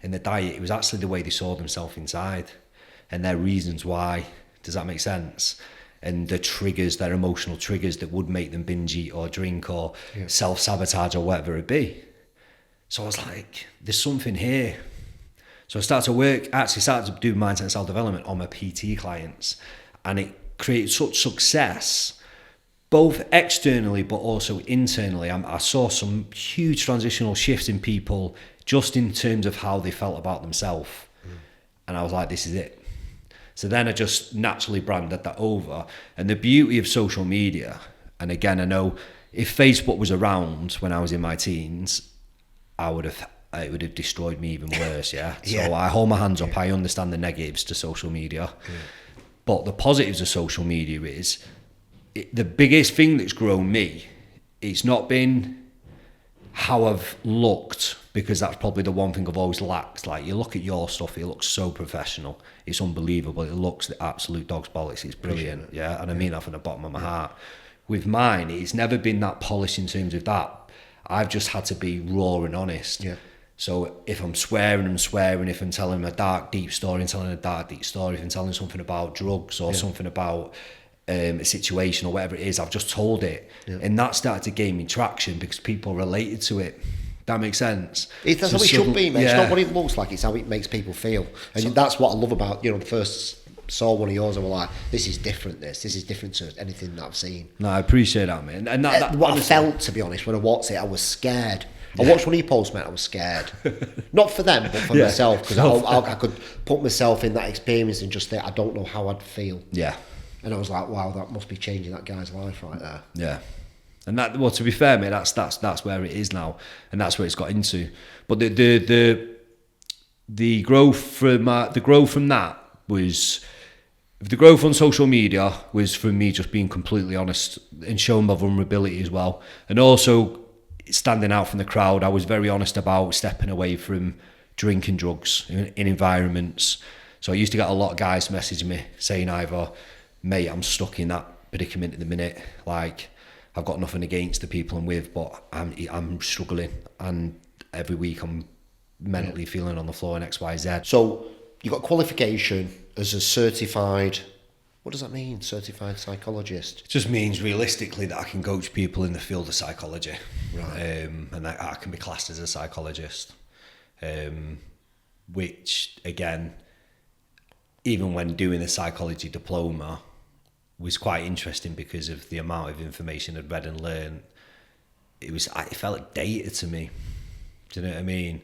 and the diet, it was actually the way they saw themselves inside and their reasons why. Does that make sense? And the triggers, their emotional triggers that would make them binge eat or drink or self-sabotage or whatever it be. So I was like, there's something here. So I started to do mindset and self-development on my PT clients, and it created such success both externally but also internally. I saw some huge transitional shifts in people just in terms of how they felt about themselves. And I was like, this is it. So then I just naturally branded that over. And the beauty of social media, and again, I know if Facebook was around when I was in my teens, it would have destroyed me even worse, So I hold my hands up. I understand the negatives to social media. But the positives of social media is, the biggest thing that's grown me, it's not been how I've looked, because that's probably the one thing I've always lacked. Like, you look at your stuff, it looks so professional. It's unbelievable. It looks the absolute dog's bollocks. It's brilliant, And I mean that from the bottom of my heart. With mine, it's never been that polished in terms of that. I've just had to be raw and honest. So if I'm swearing, I'm swearing. If I'm telling a dark, deep story, I'm telling a dark, deep story. If I'm telling something about drugs or something about a situation or whatever it is, I've just told it. And that started to gain me traction because people related to it. That makes sense. That's how it should be, mate. It's not what it looks like, it's how it makes people feel. And that's what I love about, the first saw one of yours and were like, this is different to anything that I've seen. No, I appreciate that, man. And that what honestly, I felt, to be honest, when I watched it, I was scared. I watched one of your posts, mate, I was scared. Not for them, but for myself, because I could put myself in that experience and just think, I don't know how I'd feel. And I was like, wow, that must be changing that guy's life right there. Yeah. And that, well, to be fair, mate, that's where it is now, and that's where it's got into. But the growth from that was, the growth on social media was from me just being completely honest and showing my vulnerability as well, and also standing out from the crowd. I was very honest about stepping away from drinking drugs in environments. So I used to get a lot of guys messaging me saying either, mate, I'm stuck in that predicament at the minute, like, I've got nothing against the people I'm with, but I'm struggling, and every week I'm mentally feeling on the floor and X, Y, Z. So you got qualification as a certified, what does that mean, certified psychologist? It just means realistically that I can coach people in the field of psychology, right? And I can be classed as a psychologist, which again, even when doing the psychology diploma, was quite interesting because of the amount of information I'd read and learned. It felt dated to me. Do you know what I mean?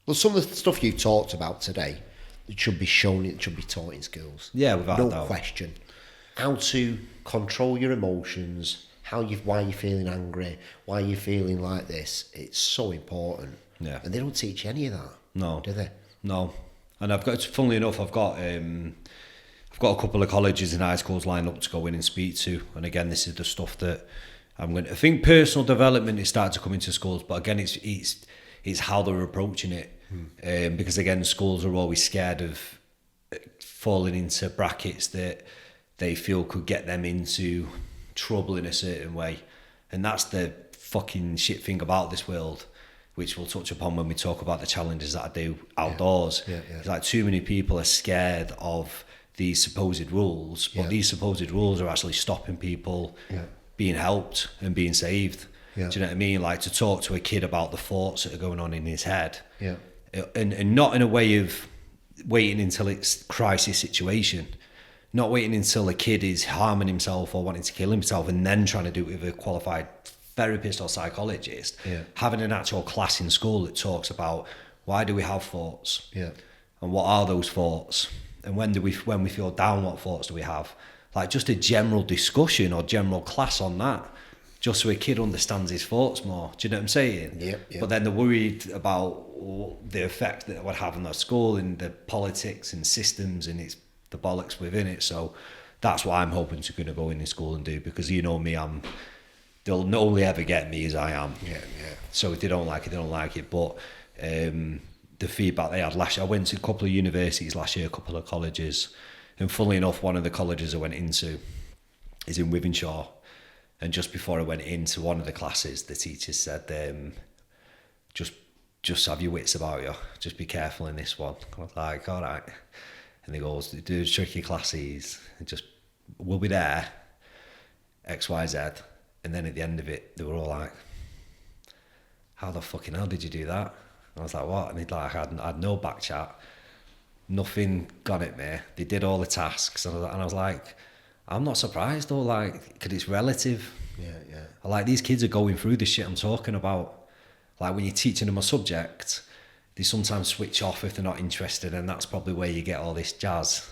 Well, some of the stuff you talked about today, it should be shown, it should be taught in schools. Yeah, without a doubt. No question. How to control your emotions, why you're feeling angry, why you're feeling like this. It's so important. Yeah. And they don't teach you any of that. No. Do they? No. And funnily enough, I've got a couple of colleges and high schools lined up to go in and speak to. And again, this is the stuff that I think personal development is starting to come into schools, but again, it's how they're approaching it. Because again, schools are always scared of falling into brackets that they feel could get them into trouble in a certain way. And that's the fucking shit thing about this world, which we'll touch upon when we talk about the challenges that I do outdoors. It's like too many people are scared of these supposed rules, but these supposed rules are actually stopping people being helped and being saved. Do you know what I mean? Like, to talk to a kid about the thoughts that are going on in his head, and not in a way of waiting until it's crisis situation, not waiting until a kid is harming himself or wanting to kill himself and then trying to do it with a qualified therapist or psychologist. Having an actual class in school that talks about, why do we have thoughts, and what are those thoughts, and when we feel down, what thoughts do we have? Like, just a general discussion or general class on that, just so a kid understands his thoughts more. Do you know what I'm saying? But then they're worried about the effect that it would have on their school and the politics and systems, and it's the bollocks within it. So that's what I'm hoping to going to go in the school and do, because you know me, they'll only ever get me as I am. So if they don't like it, they don't like it. But the feedback they had last year, I went to a couple of universities last year, a couple of colleges, and funnily enough, one of the colleges I went into is in Wythenshawe. And just before I went into one of the classes, the teacher said, just have your wits about you. Just be careful in this one. I was like, all right. And they goes, do tricky classes. And just, we'll be there, X, Y, Z. And then at the end of it, they were all like, how the fucking hell did you do that? And I was like, what? And he'd like, I had no back chat. Nothing got at me. They did all the tasks. And I was like, I'm not surprised though, like, because it's relative. Like, these kids are going through the shit I'm talking about. Like, when you're teaching them a subject, they sometimes switch off if they're not interested, and that's probably where you get all this jazz.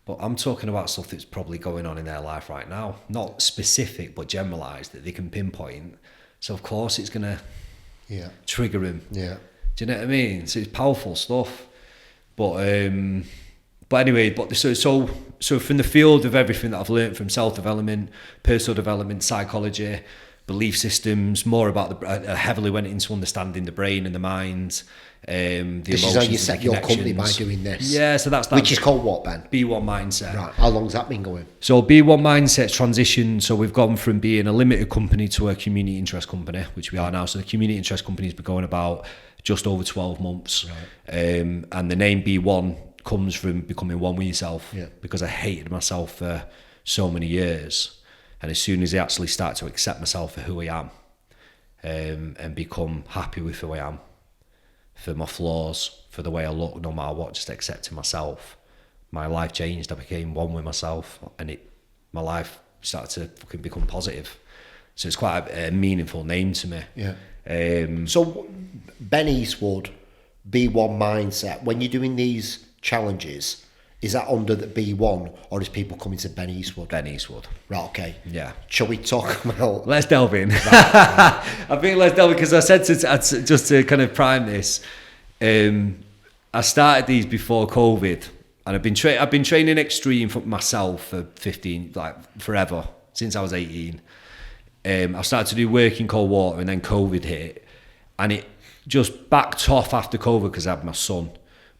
But I'm talking about stuff that's probably going on in their life right now. Not specific, but generalised, that they can pinpoint. So, of course, it's going to trigger them. Do you know what I mean? So, it's powerful stuff. But anyway, so from the field of everything that I've learned from self-development, personal development, psychology, belief systems, more about heavily went into understanding the brain and the mind, the emotions. This is how you set your company, by doing this. Yeah, so that's that. Which is called what, Ben? B1 Mindset. Right. How long's that been going? So B1 Mindset's transition. So we've gone from being a limited company to a community interest company, which we are now. So the community interest company's been going about just over 12 months. And the name B1 comes from becoming one with yourself, because I hated myself for so many years. And as soon as I actually start to accept myself for who I am, and become happy with who I am, for my flaws, for the way I look, no matter what, just accepting myself, my life changed. I became one with myself, and my life started to fucking become positive. So it's quite a meaningful name to me. So Ben Eastwood, B1 Mindset, when you're doing these challenges, is that under the B1, or is people coming to Ben Eastwood? Ben Eastwood. Right, okay. Yeah. Shall we talk about... Let's delve in. I think let's delve in, because I said just to kind of prime this, I started these before COVID, and I've been training extreme for myself for 15, like forever, since I was 18. I started to do work in cold water, and then COVID hit, and it just backed off after COVID because I had my son.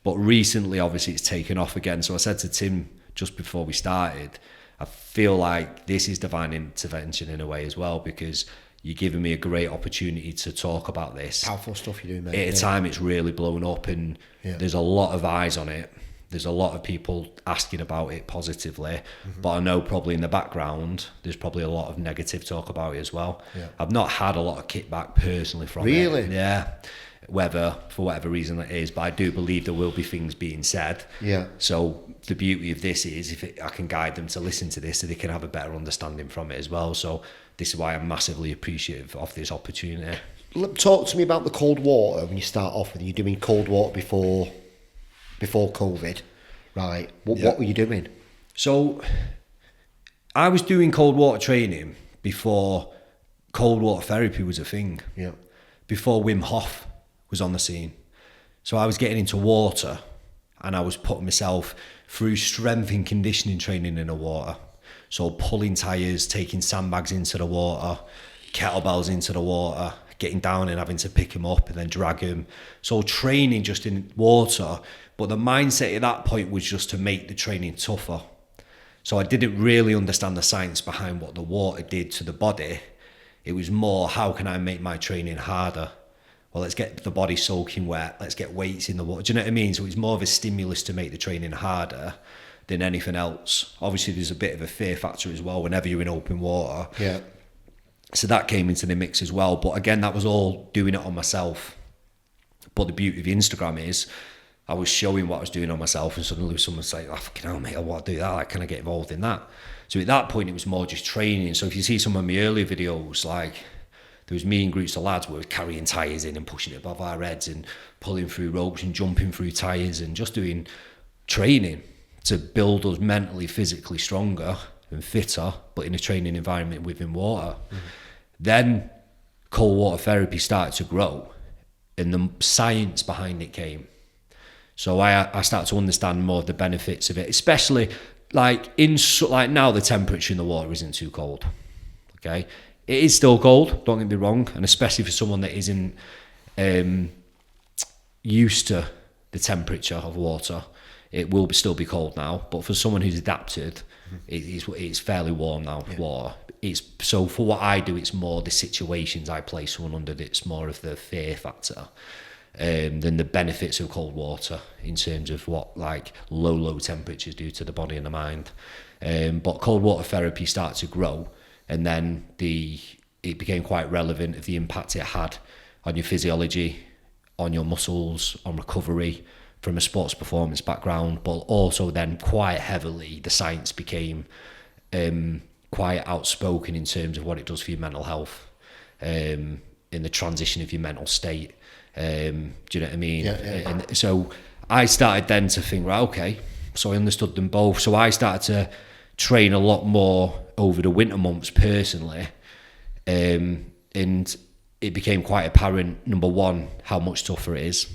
But recently, obviously, it's taken off again. So I said to Tim just before we started, I feel like this is divine intervention in a way as well, because you're giving me a great opportunity to talk about this. Powerful stuff you're doing, mate. At a time, it's really blown up, and there's a lot of eyes on it. There's a lot of people asking about it positively, but I know probably in the background, there's probably a lot of negative talk about it as well. I've not had a lot of kickback personally from it. Really? Yeah. Whether, for whatever reason it is, but I do believe there will be things being said. So the beauty of this is I can guide them to listen to this so they can have a better understanding from it as well. So this is why I'm massively appreciative of this opportunity. Talk to me about the cold water when you start off with. You're doing cold water before COVID, right? What were you doing? So I was doing cold water training before cold water therapy was a thing. Before Wim Hof was on the scene. So I was getting into water, and I was putting myself through strength and conditioning training in the water. So pulling tyres, taking sandbags into the water, kettlebells into the water, getting down and having to pick them up and then drag them. So training just in water, but the mindset at that point was just to make the training tougher. So I didn't really understand the science behind what the water did to the body. It was more, how can I make my training harder? Well, let's get the body soaking wet. Let's get weights in the water. Do you know what I mean? So it's more of a stimulus to make the training harder than anything else. Obviously, there's a bit of a fear factor as well whenever you're in open water. Yeah. So that came into the mix as well. But again, that was all doing it on myself. But the beauty of Instagram is I was showing what I was doing on myself, and suddenly someone's like, oh, fucking hell, mate, I want to do that. Like, can I get involved in that? So at that point, it was more just training. So if you see some of my earlier videos, like, there was me and groups of lads where we were carrying tyres in and pushing it above our heads and pulling through ropes and jumping through tyres and just doing training to build us mentally, physically stronger and fitter, but in a training environment within water. Then cold water therapy started to grow and the science behind it came. So I started to understand more of the benefits of it, especially like now the temperature in the water isn't too cold. Okay. It is still cold, don't get me wrong, and especially for someone that isn't used to the temperature of water, it will still be cold now. But for someone who's adapted, it's fairly warm now. Yeah. Water. So for what I do, it's more the situations I place someone under. It's more of the fear factor than the benefits of cold water in terms of what like low temperatures do to the body and the mind. But cold water therapy started to grow. And then it became quite relevant of the impact it had on your physiology, on your muscles, on recovery from a sports performance background, but also then quite heavily the science became quite outspoken in terms of what it does for your mental health, in the transition of your mental state. Do you know what I mean? Yeah. And so I started then to think, right, okay, so I understood them both. So I started to train a lot more over the winter months personally, and it became quite apparent, number one, how much tougher it is,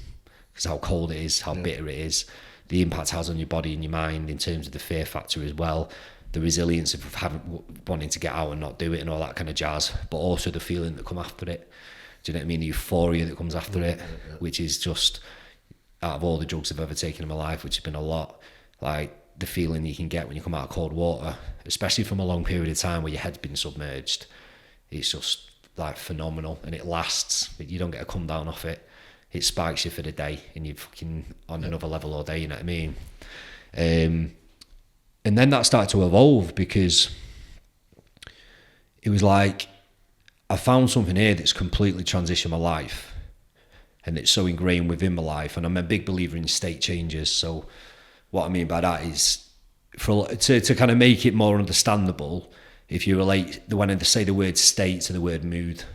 because how cold it is, how bitter it is, the impact it has on your body and your mind in terms of the fear factor as well, the resilience of wanting to get out and not do it and all that kind of jazz, but also the feeling that come after it. Do you know what I mean? The euphoria that comes after it, which is just, out of all the drugs I've ever taken in my life, which has been a lot, like the feeling you can get when you come out of cold water, especially from a long period of time where your head's been submerged, it's just like phenomenal, and it lasts. You don't get a come down off it. It spikes you for the day and you're fucking on another level all day, you know what I mean? And then that started to evolve because it was like, I found something here that's completely transitioned my life and it's so ingrained within my life, and I'm a big believer in state changes. So what I mean by that is, to kind of make it more understandable, if you relate when I say the word state to the word mood.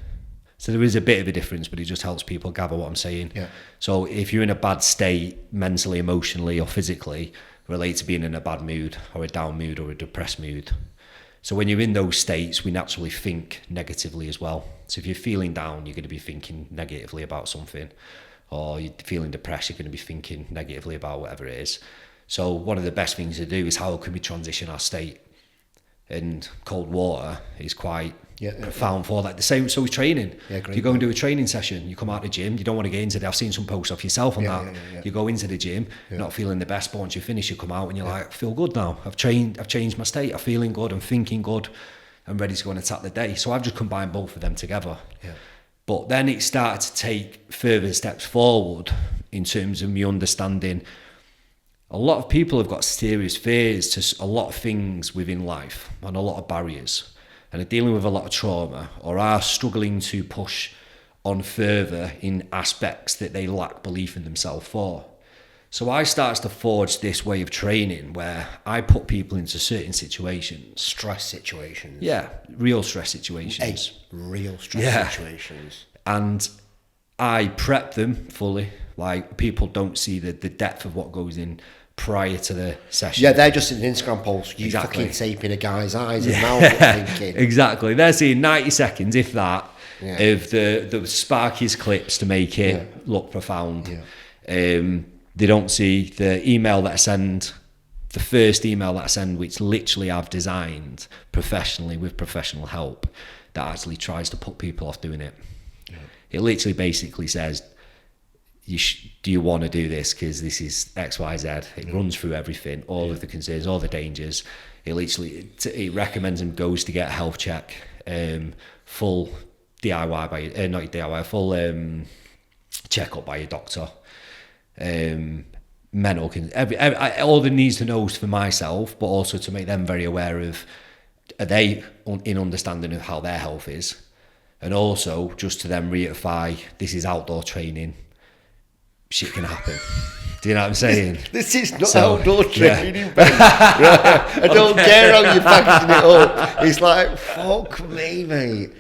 So there is a bit of a difference, but it just helps people gather what I'm saying. Yeah. So if you're in a bad state, mentally, emotionally, or physically, relate to being in a bad mood, or a down mood, or a depressed mood. So when you're in those states, we naturally think negatively as well. So if you're feeling down, you're going to be thinking negatively about something, or you're feeling depressed, you're going to be thinking negatively about whatever it is. So one of the best things to do is how can we transition our state? And cold water is quite profound for that. The same, so with training. If you go and do a training session, you come out of the gym, you don't want to get into it. I've seen some posts off yourself on that. You go into the gym, not feeling the best, but once you finish, you come out and you're like, I feel good now. I've changed my state. I'm feeling good. I'm thinking good. I'm ready to go and attack the day. So I've just combined both of them together. Yeah. But then it started to take further steps forward in terms of me understanding a lot of people have got serious fears to a lot of things within life and a lot of barriers, and are dealing with a lot of trauma, or are struggling to push on further in aspects that they lack belief in themselves for. So I started to forge this way of training where I put people into certain situations. Stress situations. Yeah, real stress situations. Real stress situations. And I prep them fully. Like, people don't see the depth of what goes in prior to the session. Yeah, they're just in an Instagram post. You fucking taping a guy's eyes and mouth thinking. Exactly. They're seeing 90 seconds, if that, of the sparkiest clips to make it look profound. Yeah. They don't see the email that I send, the first email that I send, which literally I've designed professionally with professional help, that actually tries to put people off doing it. Yeah. It literally basically says, do you want to do this? Because this is X, Y, Z. It runs through everything, all of the concerns, all the dangers. It literally, it recommends and goes to get a health check. full DIY by not DIY, full checkup by your doctor. Mental, all the needs to knows for myself, but also to make them very aware of, are they in understanding of how their health is, and also just to then reify, this is outdoor training, shit can happen. Do you know what I'm saying? This is not outdoor training, Ben. Right? I don't care how you're packaging it up. It's like, fuck me, mate.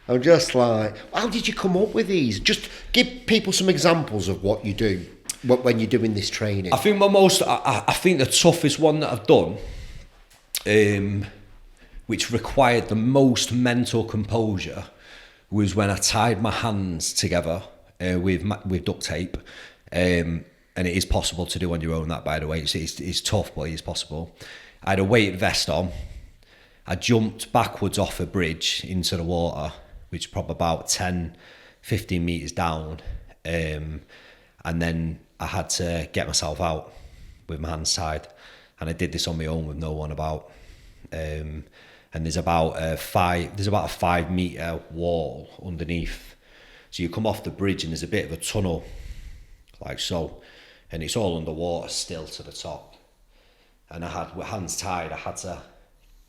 I'm just like, how did you come up with these? Just give people some examples of what you do when you're doing this training. I think I think the toughest one that I've done, which required the most mental composure, was when I tied my hands together with duct tape. And it is possible to do on your own, that, by the way. It's tough, but it is possible. I had a weight vest on. I jumped backwards off a bridge into the water, which is probably about 10, 15 metres down. And then I had to get myself out with my hands tied. And I did this on my own with no one about. And there's about a 5 metre wall underneath. So you come off the bridge and there's a bit of a tunnel, like so. And it's all underwater still to the top. And I had, with hands tied, I had to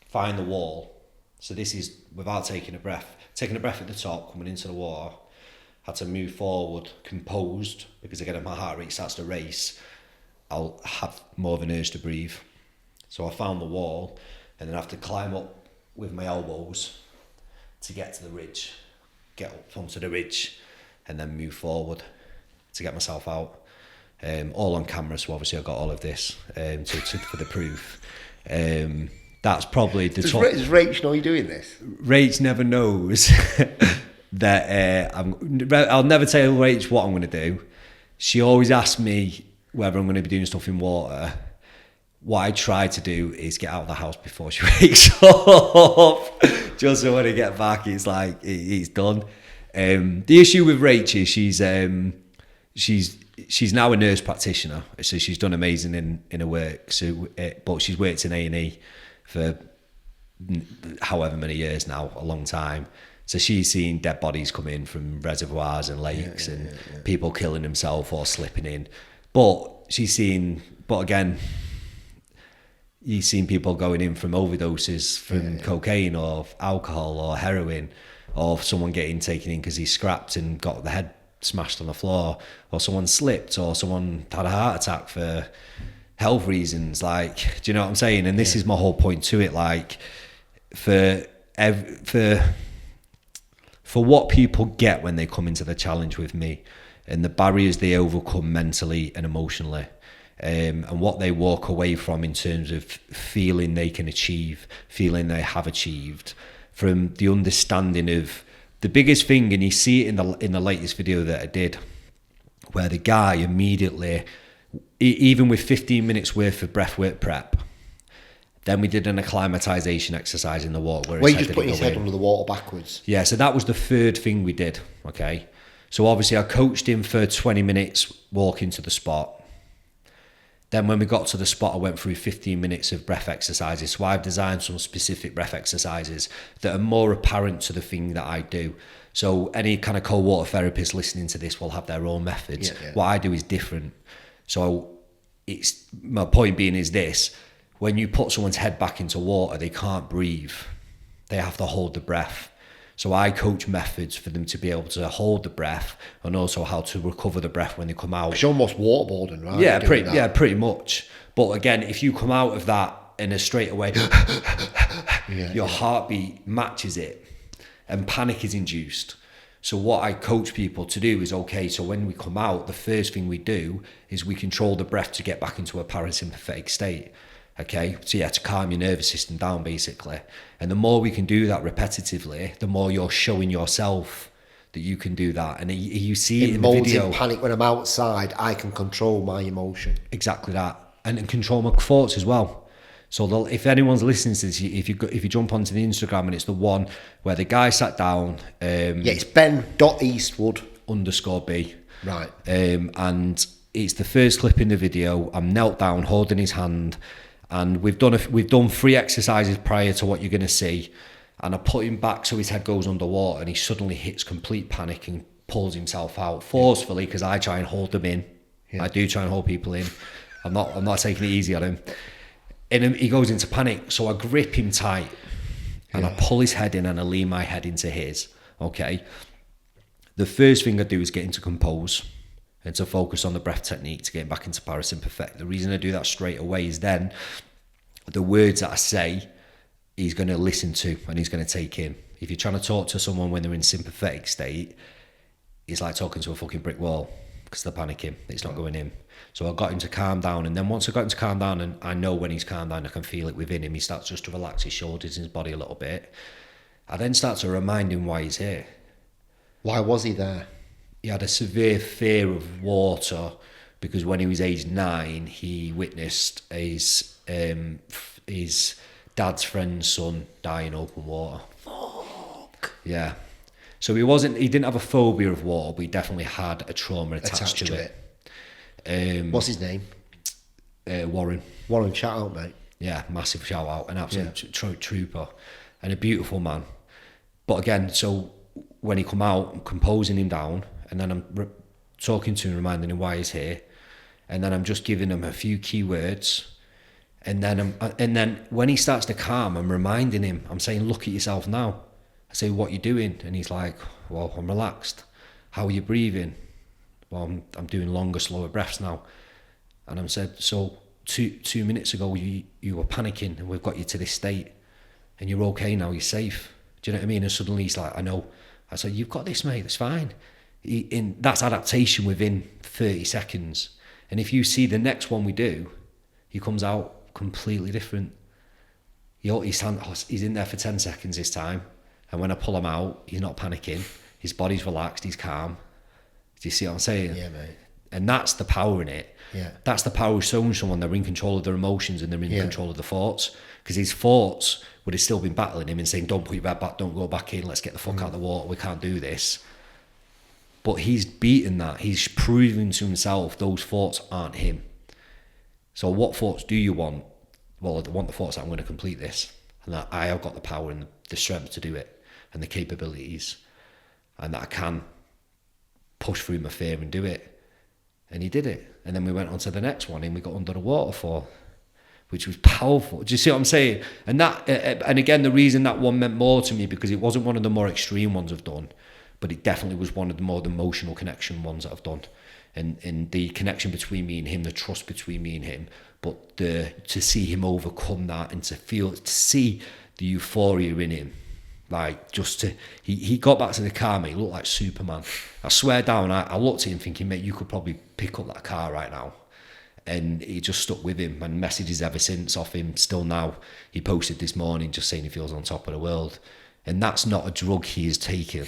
find the wall. So this is without taking a breath at the top, coming into the water. Had to move forward, composed, because again, if my heart rate starts to race, I'll have more of an urge to breathe. So I found the wall, and then I have to climb up with my elbows to get to the ridge, get up onto the ridge, and then move forward to get myself out. All on camera, so obviously I got all of this for the proof. That's probably the top. Does Rach know you're doing this? Rach never knows that I'll never tell Rach what I'm going to do. She always asks me whether I'm going to be doing stuff in water. What I try to do is get out of the house before she wakes up, just so when I get back, it's like it's done. The issue with Rach is she's now a nurse practitioner, so she's done amazing in her work. So, but she's worked in A&E for however many years now, a long time. So she's seen dead bodies come in from reservoirs and lakes, and people killing themselves or slipping in. But again, you've seen people going in from overdoses from cocaine or alcohol or heroin, or someone taken in because he scrapped and got the head smashed on the floor, or someone slipped, or someone had a heart attack for health reasons. Like, do you know what I'm saying? And this is my whole point to it. Like, for what people get when they come into the challenge with me, and the barriers they overcome mentally and emotionally, and what they walk away from in terms of feeling they can achieve, feeling they have achieved, from the understanding of the biggest thing. And you see it in the latest video that I did, where the guy immediately, even with 15 minutes worth of breathwork prep, then we did an acclimatization exercise in the water where you just put his head under the water backwards. Yeah, so that was the third thing we did. Okay, so obviously I coached him for 20 minutes walking to the spot. Then when we got to the spot, I went through 15 minutes of breath exercises. So I've designed some specific breath exercises that are more apparent to the thing that I do. So any kind of cold water therapist listening to this will have their own methods. What I do is different. So it's, my point being is this: when you put someone's head back into water, they can't breathe. They have to hold the breath. So I coach methods for them to be able to hold the breath, and also how to recover the breath when they come out. It's almost waterboarding, right? Yeah, pretty much. But again, if you come out of that in a straight away, your heartbeat matches it, and panic is induced. So what I coach people to do is, okay, so when we come out, the first thing we do is we control the breath to get back into a parasympathetic state. Okay, so to calm your nervous system down, basically. And the more we can do that repetitively, the more you're showing yourself that you can do that. And you see it in the video. In panic when I'm outside, I can control my emotion. Exactly that. And control my thoughts as well. So if anyone's listening to this, if you jump onto the Instagram, and it's the one where the guy sat down. It's Ben.Eastwood _B. Right. And it's the first clip in the video. I'm knelt down, holding his hand. And we've done 3 exercises prior to what you're going to see. and I put him back so his head goes underwater, and he suddenly hits complete panic and pulls himself out forcefully, because I try and hold them in. I do try and hold people in. I'm not taking it easy on him. And he goes into panic, so I grip him tight and I pull his head in and I lean my head into his. Okay. The first thing I do is get him to compose and to focus on the breath technique to get him back into parasympathetic. The reason I do that straight away is then the words that I say, he's going to listen to and he's going to take in. If you're trying to talk to someone when they're in sympathetic state, it's like talking to a fucking brick wall because they're panicking. It's not going in. So I got him to calm down, and then once I got him to calm down, and I know when he's calmed down, I can feel it within him, he starts just to relax his shoulders and his body a little bit. I then start to remind him why he's here. Why was he there? He had a severe fear of water because when he was age 9, he witnessed his dad's friend's son die in open water. Fuck. Yeah. So he didn't have a phobia of water, but he definitely had a trauma attached to it. What's his name? Warren. Warren, shout out, mate. Yeah, massive shout out. An absolute trooper and a beautiful man. But again, so when he come out, I'm composing him down, and then I'm talking to him, reminding him why he's here, and then I'm just giving him a few key words, and then when he starts to calm, I'm reminding him, I'm saying, look at yourself now. I say, what you doing? And he's like, well, I'm relaxed. How are you breathing? Well, I'm doing longer, slower breaths now. And I'm said, so two minutes ago you were panicking, and we've got you to this state, and you're okay now, you're safe. Do you know what I mean? And suddenly he's like, I know. I said, you've got this, mate, that's fine. That's adaptation within 30 seconds. And if you see the next one we do, he comes out completely different. He's in there for 10 seconds this time. And when I pull him out, he's not panicking. His body's relaxed, he's calm. Do you see what I'm saying? Yeah, mate. And that's the power in it. Yeah. That's the power of showing someone they're in control of their emotions and they're in control of the thoughts. Because his thoughts would have still been battling him and saying, don't put your head back, don't go back in, let's get the fuck out of the water, we can't do this. But he's beaten that. He's proving to himself those thoughts aren't him. So what thoughts do you want? Well, I want the thoughts that I'm going to complete this. And that I have got the power and the strength to do it and the capabilities. And that I can push through my fear and do it. And he did it. And then we went on to the next one and we got under the waterfall, which was powerful. Do you see what I'm saying? And that, and again, the reason that one meant more to me, because it wasn't one of the more extreme ones I've done, but it definitely was one of the more emotional connection ones that I've done. And the connection between me and him, the trust between me and him, but to see him overcome that and to see the euphoria in him. Like, he got back to the car, mate, he looked like Superman. I swear down, I looked at him thinking, mate, you could probably pick up that car right now. And he just stuck with him, and messages ever since off him, still now. He posted this morning just saying he feels on top of the world. And that's not a drug he is taking.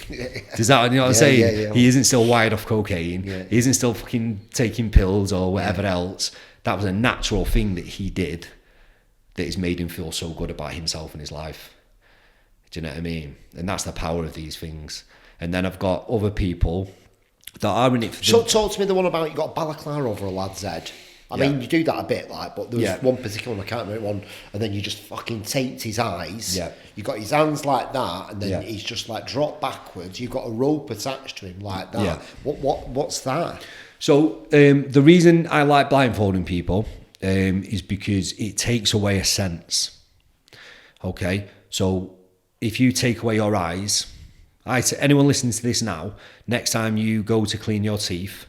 Does that, you know what I'm saying? Yeah. He isn't still wired off cocaine. Yeah. He isn't still fucking taking pills or whatever else. That was a natural thing that he did that has made him feel so good about himself and his life. Do you know what I mean? And that's the power of these things. And then I've got other people that are in it for So talk to me the one about you got a balaclava over a lad's head. I mean, you do that a bit, like, but there was one particular one, I can't remember one, and then you just fucking taped his eyes. Yeah. You got his hands like that, and then he's just like dropped backwards. You've got a rope attached to him like that. Yeah. What's that? So the reason I like blindfolding people is because it takes away a sense. Okay, so if you take away your eyes, anyone listening to this now, next time you go to clean your teeth,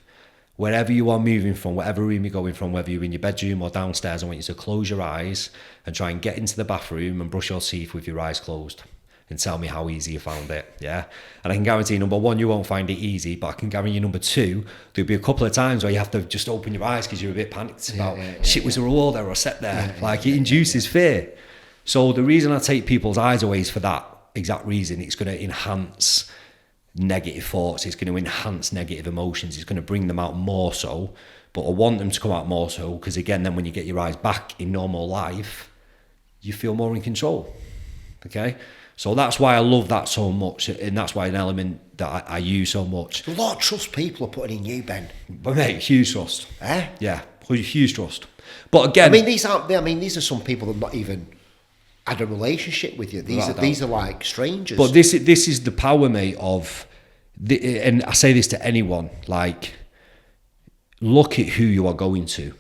wherever you are moving from, whatever room you're going from, whether you're in your bedroom or downstairs, I want you to close your eyes and try and get into the bathroom and brush your teeth with your eyes closed and tell me how easy you found it, yeah? And I can guarantee, number one, you won't find it easy, but I can guarantee you, number two, there'll be a couple of times where you have to just open your eyes because you're a bit panicked about, was there a wall there or a set there? It induces fear. So the reason I take people's eyes away is for that exact reason. It's going to enhance negative thoughts, it's going to enhance negative emotions, it's going to bring them out more so, but I want them to come out more so because, again, then when you get your eyes back in normal life, you feel more in control. Okay, so that's why I love that so much, and that's why an element that I use so much. A lot of trust people are putting in you, Ben. But mate, huge trust. Yeah, huge trust. But again, these are some people that not even had a relationship with you. These are like strangers. But this is the power, mate, of and I say this to anyone, like, look at who you are going to.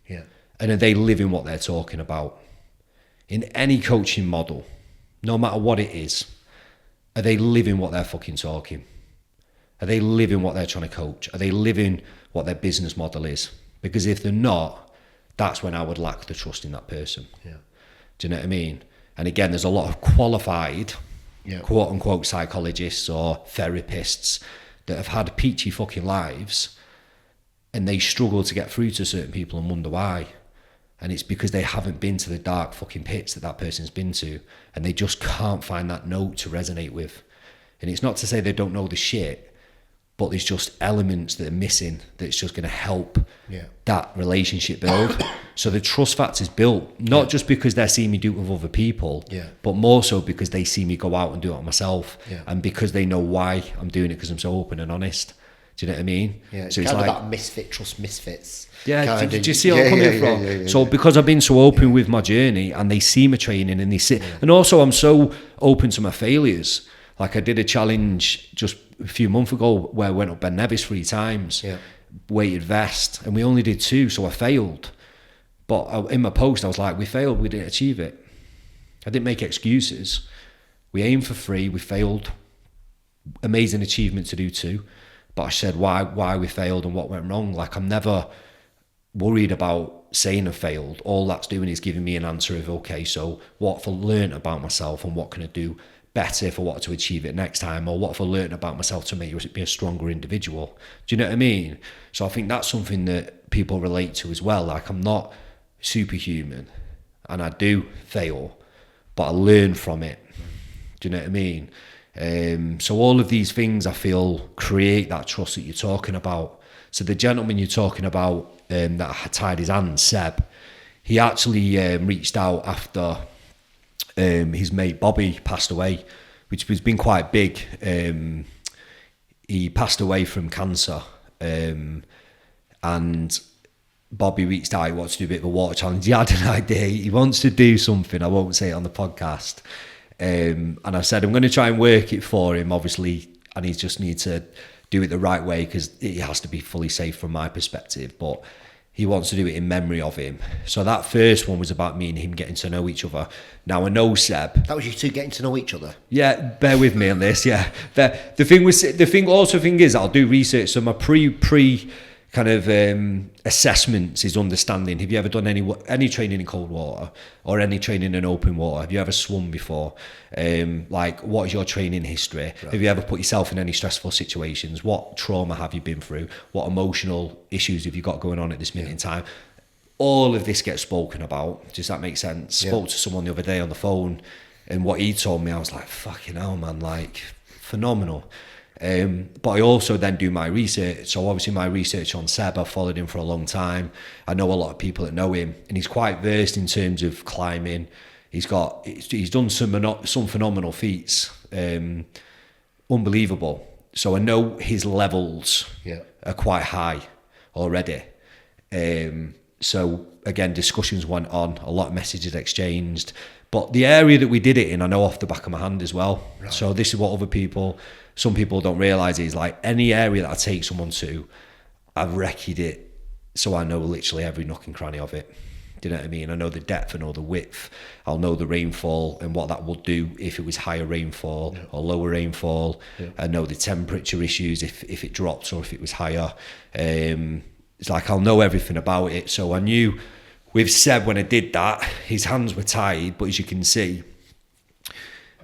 Yeah. And are they living what they're talking about? In any coaching model, no matter what it is, are they living what they're fucking talking? Are they living what they're trying to coach? Are they living what their business model is? Because if they're not, that's when I would lack the trust in that person. Yeah. Do you know what I mean? And again, there's a lot of qualified, Yeah. quote unquote, psychologists or therapists that have had peachy fucking lives, and they struggle to get through to certain people and wonder why. And it's because they haven't been to the dark fucking pits that person's been to, and they just can't find that note to resonate with. And it's not to say they don't know the shit, but there's just elements that are missing that's just going to help that relationship build. So the trust factor is built, not just because they're seeing me do it with other people, but more so because they see me go out and do it on myself, and because they know why I'm doing it, because I'm so open and honest. Do you know what I mean? Yeah, so it's it's kind like of that misfit, trust misfits. Yeah, do you see where I'm coming from? So because I've been so open with my journey, and they see my training, and they see, and also I'm so open to my failures. Like I did a challenge just a few months ago where I went up Ben Nevis 3 times, weighted vest, and we only did 2, so I failed. But in my post, I was like, we failed, we didn't achieve it. I didn't make excuses. We aimed for 3, we failed. Amazing achievement to do 2. But I said why we failed and what went wrong. Like, I'm never worried about saying I failed. All that's doing is giving me an answer of, okay, so what have I learned about myself, and what can I do better if I want to achieve it next time, or what have I learned about myself to make me a stronger individual? Do you know what I mean? So I think that's something that people relate to as well. Like, I'm not superhuman, and I do fail, but I learn from it. Do you know what I mean? So all of these things, I feel, create that trust that you're talking about. So the gentleman you're talking about that had tied his hand, Seb, he actually reached out after his mate Bobby passed away, which has been quite big. He passed away from cancer, and Bobby reached out. He wants to do a bit of a water challenge. He had an idea. He wants to do something. I won't say it on the podcast. And I said, I'm going to try and work it for him, obviously, and he just needs to do it the right way, because it has to be fully safe from my perspective. But he wants to do it in memory of him. So that first one was about me and him getting to know each other. Now, I know Seb. That was you two getting to know each other? Yeah, bear with me on this, yeah. The thing is, I'll do research. So my pre kind of assessments is understanding, have you ever done any training in cold water or any training in open water? Have you ever swum before? Like, what is your training history? Right. Have you ever put yourself in any stressful situations? What trauma have you been through? What emotional issues have you got going on at this minute in time? All of this gets spoken about. Does that make sense? Spoke to someone the other day on the phone, and what he told me, I was like, fucking hell, man, like, phenomenal. But I also then do my research. So obviously my research on Seb, I've followed him for a long time. I know a lot of people that know him, and he's quite versed in terms of climbing. He's done some phenomenal feats, unbelievable. So I know his levels are quite high already. So again, discussions went on, a lot of messages exchanged. But the area that we did it in, I know off the back of my hand as well. Right. So this is what some people don't realise, is like, any area that I take someone to, I've recce'd it, so I know literally every nook and cranny of it. Do you know what I mean? I know the depth, I know the width, I'll know the rainfall and what that would do if it was higher rainfall or lower rainfall. I know the temperature issues if it dropped or if it was higher. It's like, I'll know everything about it. So I knew with Seb, when I did that, his hands were tied, but as you can see,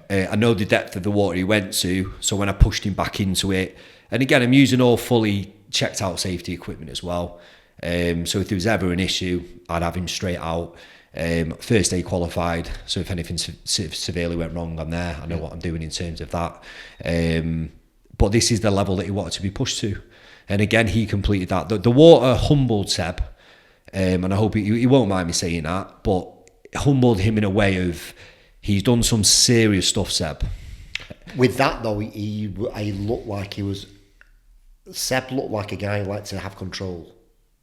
I know the depth of the water he went to, so when I pushed him back into it, and again, I'm using all fully checked out safety equipment as well. So if there was ever an issue, I'd have him straight out. First aid qualified, so if anything severely went wrong, I'm there. I know what I'm doing in terms of that. But this is the level that he wanted to be pushed to. And again, he completed that. The water humbled Seb, and I hope he won't mind me saying that, but it humbled him in a way of, he's done some serious stuff, Seb. With that though, he looked like Seb looked like a guy who liked to have control.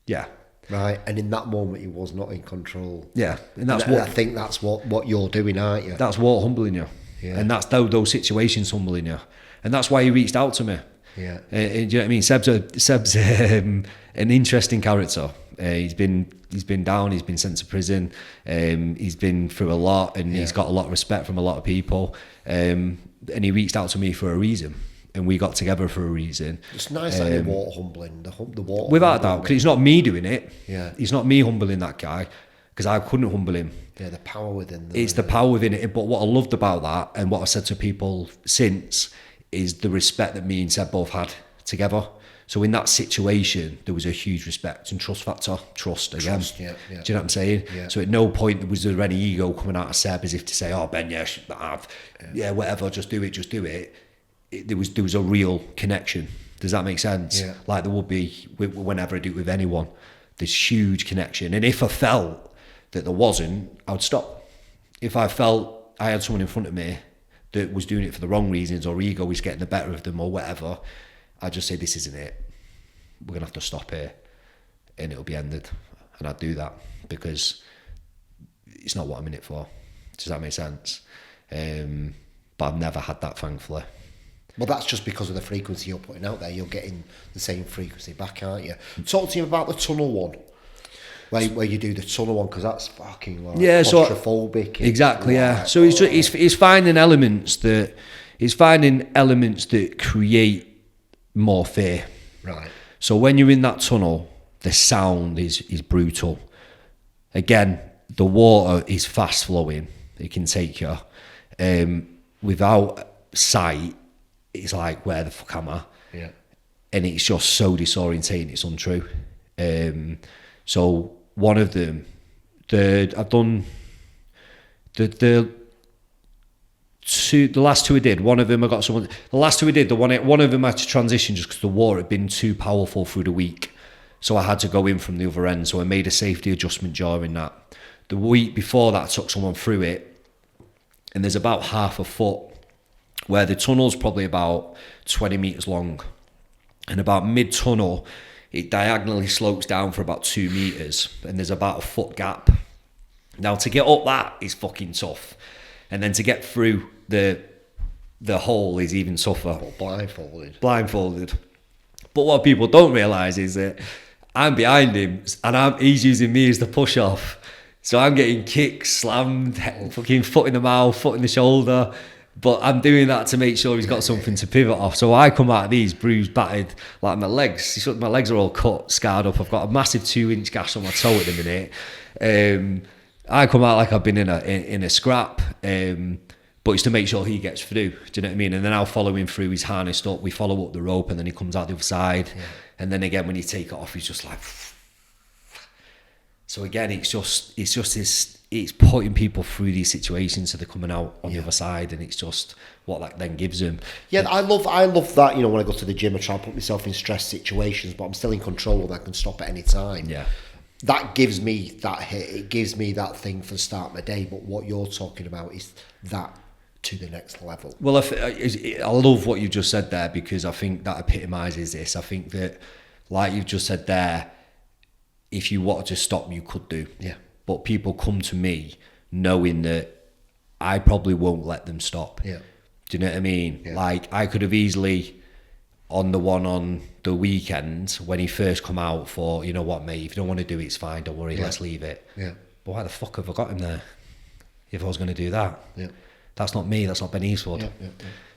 Yeah. Right, and in that moment he was not in control. Yeah, and that's I think that's what you're doing, aren't you? That's what humbling you. Yeah. And that's those situations humbling you. And that's why he reached out to me. Yeah. Do you know what I mean? Seb's an interesting character. He's been down, he's been sent to prison, he's been through a lot, and he's got a lot of respect from a lot of people. And he reached out to me for a reason. And we got together for a reason. It's nice that the water humbling, the water. Without a doubt, because it's not me doing it. Yeah. It's not me humbling that guy, because I couldn't humble him. Yeah, the power within them. It's the power within it. But what I loved about that, and what I said to people since, is the respect that me and Seb both had together. So in that situation, there was a huge respect and trust factor. Trust again. Trust, yeah. Do you know what I'm saying? Yeah. So at no point was there any ego coming out of Seb as if to say, "Oh, Ben, whatever, just do it." There was a real connection. Does that make sense? Yeah. Like there would be whenever I do it with anyone. There's huge connection. And if I felt that there wasn't, I would stop. If I felt I had someone in front of me that was doing it for the wrong reasons, or ego was getting the better of them or whatever, I'd just say, this isn't it. We're going to have to stop here and it'll be ended. And I'd do that because it's not what I'm in it for. Does that make sense? But I've never had that, thankfully. Well, that's just because of the frequency you're putting out there. You're getting the same frequency back, aren't you? Talk to me about the tunnel one. Where you do the tunnel one, because that's fucking like claustrophobic. Exactly, yeah. So it's finding elements that create more fear. Right. So when you're in that tunnel, the sound is brutal. Again, the water is fast flowing. It can take you. Without sight, it's like, where the fuck am I? Yeah. And it's just so disorientating, it's untrue. So one of them, I've done the last two I did. One of them I got someone. The last two I did, one of them I had to transition just because the water had been too powerful through the week. So I had to go in from the other end. So I made a safety adjustment during that. The week before that, I took someone through it, and there's about half a foot where the tunnel's probably about 20 metres long. And about mid-tunnel, it diagonally slopes down for about 2 metres, and there's about a foot gap. Now, to get up that is fucking tough. And then to get through the hole is even tougher. Blindfolded. But what people don't realise is that I'm behind him, and he's using me as the push-off. So I'm getting kicked, slammed, fucking foot in the mouth, foot in the shoulder. But I'm doing that to make sure he's got something to pivot off. So I come out of these bruised, battered, like my legs are all cut, scarred up. I've got a massive 2-inch gash on my toe at the minute. I come out like I've been in a scrap. But it's to make sure he gets through. Do you know what I mean? And then I'll follow him through. He's harnessed up. We follow up the rope, and then he comes out the other side. Yeah. And then again, when you take it off, he's just like. So again, it's putting people through these situations so they're coming out on the other side, and it's just what that then gives them. Yeah, I love that. You know, when I go to the gym, I try and put myself in stress situations, but I'm still in control and I can stop at any time. Yeah, that gives me that hit. It gives me that thing for the start of my day. But what you're talking about is that to the next level. Well, I love what you just said there, because I think that epitomises this. I think that, like you've just said there, if you wanted to stop, you could do. Yeah. But people come to me knowing that I probably won't let them stop. Yeah. Do you know what I mean? Yeah. Like, I could have easily, on the one on the weekend, when he first come out, for, you know what, mate, if you don't want to do it, it's fine, don't worry, let's leave it. Yeah. But why the fuck have I got him there if I was going to do that? Yeah. That's not me, that's not Ben Eastwood. Yeah.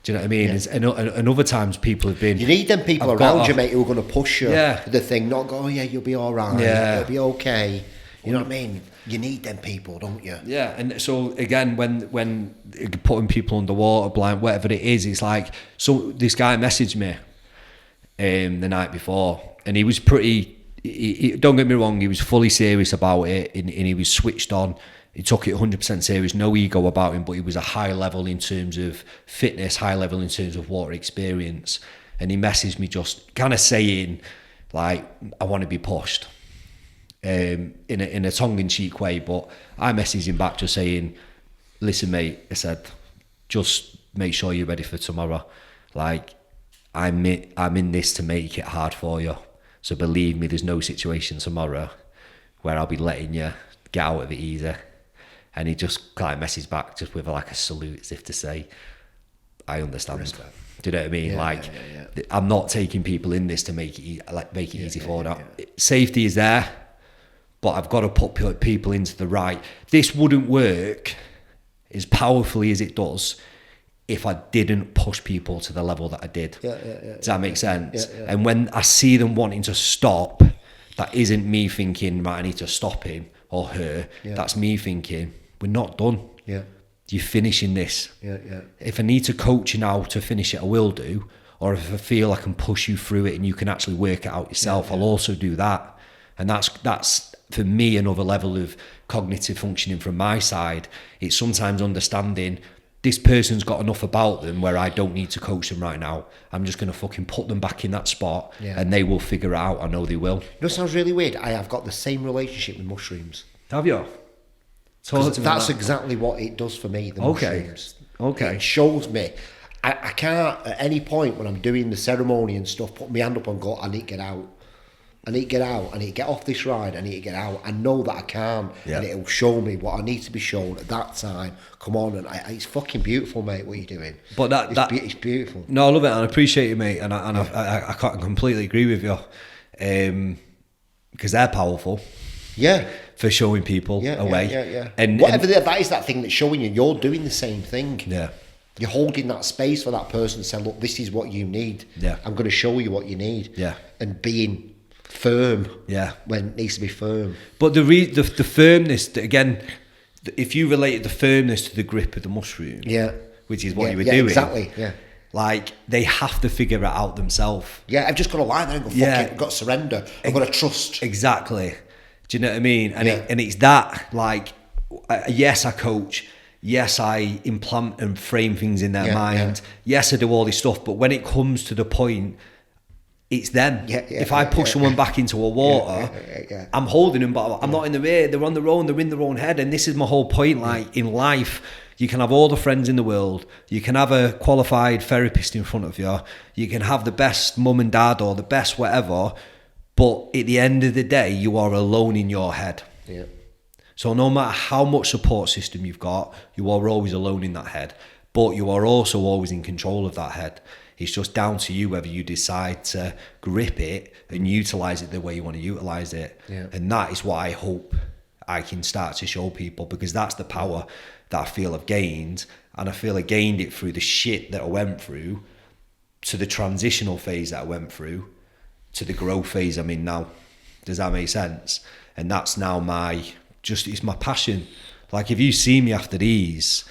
Do you know what I mean? Yeah. And other times people have been... You need them people around you, mate, who are going to push you. Yeah. The thing, not go, oh yeah, you'll be all right. Yeah. It'll be okay. You know what I mean? You need them people, don't you? Yeah, and so again, when putting people underwater, blind, whatever it is, it's like, so this guy messaged me the night before, and he was pretty... don't get me wrong, he was fully serious about it, and he was switched on. He took it 100% serious, no ego about him, but he was a high level in terms of fitness, high level in terms of water experience. And he messaged me just kind of saying, like, I want to be pushed, in a tongue-in-cheek way. But I messaged him back just saying, listen, mate, I said, just make sure you're ready for tomorrow. Like, I'm in this to make it hard for you. So believe me, there's no situation tomorrow. where I'll be letting you get out of it easy. And he just kind of messes back just with like a salute as if to say, I understand. Respect. Do you know what I mean? I'm not taking people in this to make it easy for them. Safety is there, but I've got to put people into the right. This wouldn't work as powerfully as it does if I didn't push people to the level that I did. Does that make sense? And when I see them wanting to stop, that isn't me thinking, right, I need to stop him or her. That's me thinking, we're not done. You're finishing this. If I need to coach you now to finish it, I will do. Or if I feel I can push you through it and you can actually work it out yourself, I'll also do that. And that's for me another level of cognitive functioning from my side. It's sometimes understanding this person's got enough about them where I don't need to coach them right now. I'm just going to fucking put them back in that spot and they will figure it out. I know they will. You know, it sounds really weird. I have got the same relationship with mushrooms. Have you? That's exactly what it does for me, the mushrooms. Okay. It shows me. I can't, at any point when I'm doing the ceremony and stuff, put my hand up and go, I need to get out. I need to get out. I need to get off this ride. I need to get out. I know that I can. And it'll show me what I need to be shown at that time. Come on. And it's fucking beautiful, mate, what you're doing. But it's beautiful. No, I love it and I appreciate it, mate. And I can't completely agree with you. Because they're powerful. Yeah. For showing people a way. Yeah. And whatever that is, that thing that's showing you, you're doing the same thing. Yeah. You're holding that space for that person to say, look, this is what you need. Yeah. I'm going to show you what you need. Yeah. And being firm. Yeah. When it needs to be firm. But the firmness, again, if you related the firmness to the grip of the mushroom, which is what you were doing. Exactly. Yeah. Like, they have to figure it out themselves. Yeah, I've just got to lie there and go, fuck it, I've got to surrender. I've got to trust. Exactly. Do you know what I mean? And it's that, like, yes, I coach. Yes, I implant and frame things in their mind. Yes, I do all this stuff. But when it comes to the point, it's them. If I push someone back into a water, I'm holding them, but I'm not in the way. They're on their own. They're in their own head. And this is my whole point. Like, in life, you can have all the friends in the world. You can have a qualified therapist in front of you. You can have the best mum and dad or the best whatever. But at the end of the day, you are alone in your head. Yeah. So no matter how much support system you've got, you are always alone in that head. But you are also always in control of that head. It's just down to you whether you decide to grip it and utilise it the way you want to utilise it. Yeah. And that is what I hope I can start to show people, because that's the power that I feel I've gained. And I feel I gained it through the shit that I went through, to the transitional phase that I went through, to the growth phase I'm in now. Does that make sense? And that's now it's my passion. Like, if you see me after these,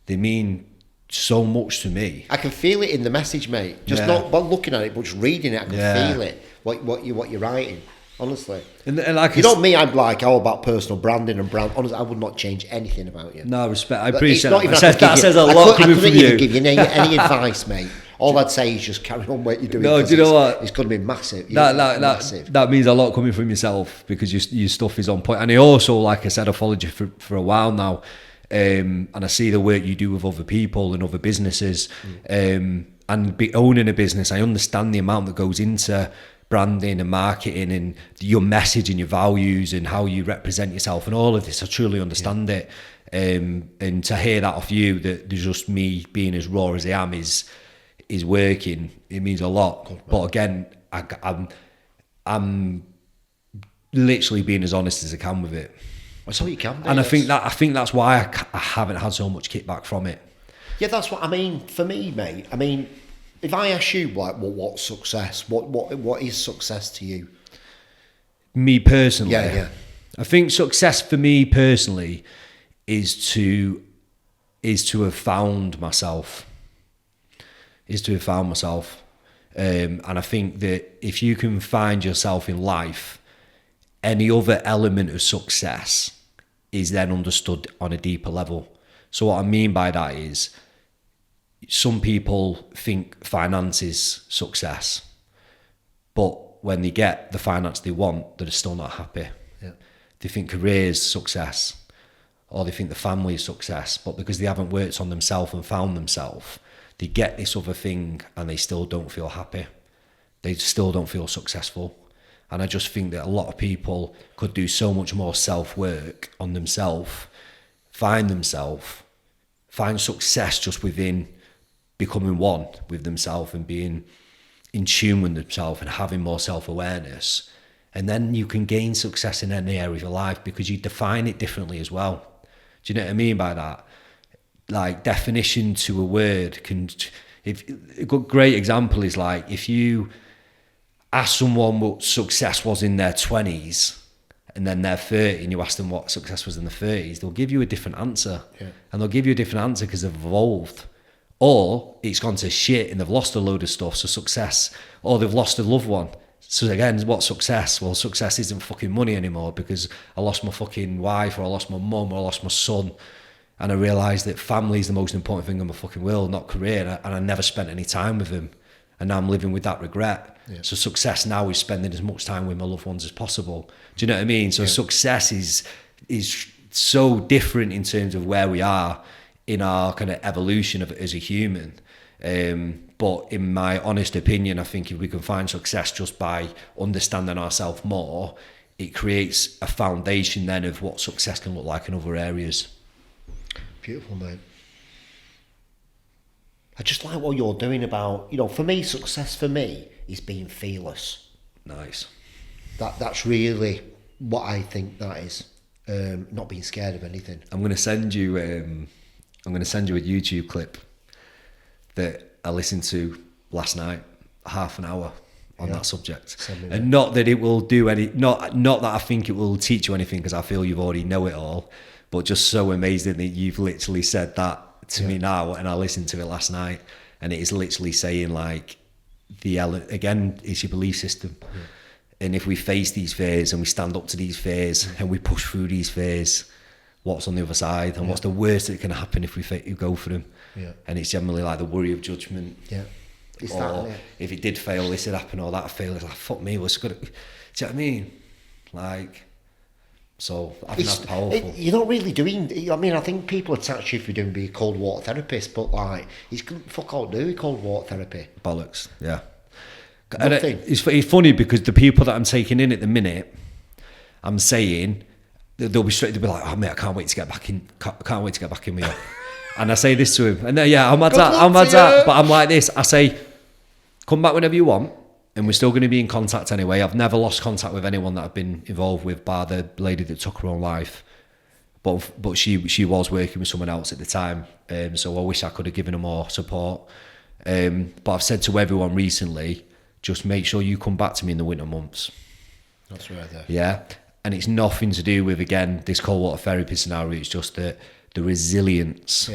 they mean so much to me. I can feel it in the message, mate. Just not looking at it, but just reading it, I can feel it. What you're writing, honestly. And like, you know me, I'm like all about personal branding and brand. Honestly, I would not change anything about you. No, respect. I appreciate that. That says a lot coming from you. I couldn't even give you any advice, mate. All I'd say is just carry on what you're doing. No, do you know what? It's going to be massive. That means a lot coming from yourself, because your stuff is on point. And I also, like I said, I followed you for a while now, and I see the work you do with other people and other businesses, and owning a business. I understand the amount that goes into branding and marketing and your message and your values and how you represent yourself and all of this. I truly understand it, and to hear that off you, that there's just me being as raw as I am is working, it means a lot. But again, I'm literally being as honest as I can with it. That's all you can be. And I think that's why I haven't had so much kickback from it. Yeah, that's what I mean. For me, mate, I mean, if I ask you, like, what's success? What is success to you? Me personally, yeah. I think success for me personally is to have found myself. And I think that if you can find yourself in life, any other element of success is then understood on a deeper level. So what I mean by that is, some people think finance is success, but when they get the finance they want, they're still not happy. Yeah. They think career is success, or they think the family is success, but because they haven't worked on themselves and found themselves, they get this other thing and they still don't feel happy. They still don't feel successful. And I just think that a lot of people could do so much more self-work on themselves, find success just within becoming one with themselves and being in tune with themselves and having more self-awareness. And then you can gain success in any area of your life because you define it differently as well. Do you know what I mean by that? Like, definition to a word can... a great example is like, if you ask someone what success was in their 20s and then they're 30 and you ask them what success was in the 30s, they'll give you a different answer. Yeah. And they'll give you a different answer because they've evolved. Or it's gone to shit and they've lost a load of stuff, so success. Or they've lost a loved one. So again, what's success? Well, success isn't fucking money anymore because I lost my fucking wife, or I lost my mum, or I lost my son. And I realised that family is the most important thing in my fucking world, not career. And I never spent any time with them. And now I'm living with that regret. Yeah. So success now is spending as much time with my loved ones as possible. Do you know what I mean? So success is so different in terms of where we are in our kind of evolution as a human. But in my honest opinion, I think if we can find success just by understanding ourselves more, it creates a foundation then of what success can look like in other areas. Beautiful, mate. I just like what you're doing about, for me, success for me is being fearless. Nice. That's really what I think that is. Not being scared of anything. I'm going to send you a YouTube clip that I listened to last night, half an hour on that subject. And not that it will do any, not that I think it will teach you anything, because I feel you've already know it all, but just so amazing that you've literally said that to me now. And I listened to it last night, and it is literally saying like, again, it's your belief system. Yeah. And if we face these fears and we stand up to these fears and we push through these fears, what's on the other side, and what's the worst that can happen if we go for them? Yeah. And it's generally like the worry of judgment. Yeah. It's or that, if it did fail, this would happen, or that fail. It's like, fuck me, what's good? Do you know what I mean? Like, so I think that's powerful. You're not really doing. I mean, I think people attach you if you're doing be a cold water therapist, but like, it's fuck all do cold water therapy. Bollocks. Yeah. And it's funny because the people that I'm taking in at the minute, I'm saying they'll be like, oh mate, I can't wait to get back in. Can't wait to get back in with you. And I say this to him, and I'm mad at, but I'm like this. I say, come back whenever you want, and we're still going to be in contact anyway. I've never lost contact with anyone that I've been involved with, bar the lady that took her own life. But she was working with someone else at the time, so I wish I could have given her more support. But I've said to everyone recently, just make sure you come back to me in the winter months. That's right there. Yeah, and it's nothing to do with, again, this cold water therapy scenario. It's just the resilience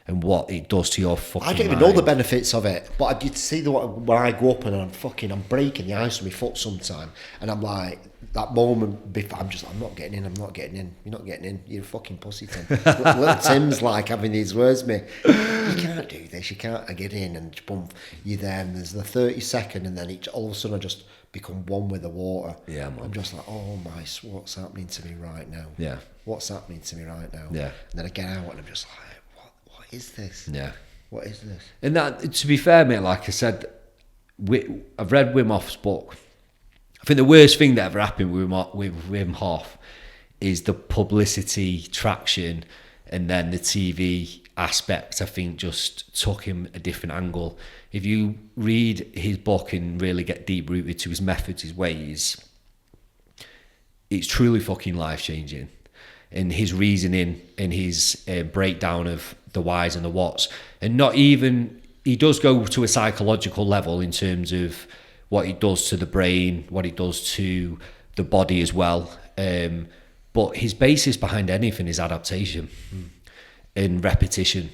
and what it does to your fucking I don't even know the benefits of it, but I did see when I go up and I'm breaking the ice with my foot sometime, and I'm like, that moment before, I'm not getting in, you're not getting in, you're a fucking pussy, Tim. Little Tim's like having these words with me, you can't do this, you can't get in, and boom, you're there, and there's the 30-second, and then all of a sudden I just become one with the water. Yeah, man. I'm just like, oh my, what's happening to me right now? Yeah. What's happening to me right now? Yeah. And then I get out and I'm just like, what is this? Yeah. What is this? And that, to be fair, mate, like I said, I've read Wim Hof's book. I think the worst thing that ever happened with Wim Hof is the publicity traction, and then the TV aspect, I think, just took him a different angle. If you read his book and really get deep rooted to his methods, his ways, it's truly fucking life-changing. And his reasoning and his breakdown of the whys and the whats. And not even, he does go to a psychological level in terms of what it does to the brain, what it does to the body as well. But his basis behind anything is adaptation and repetition.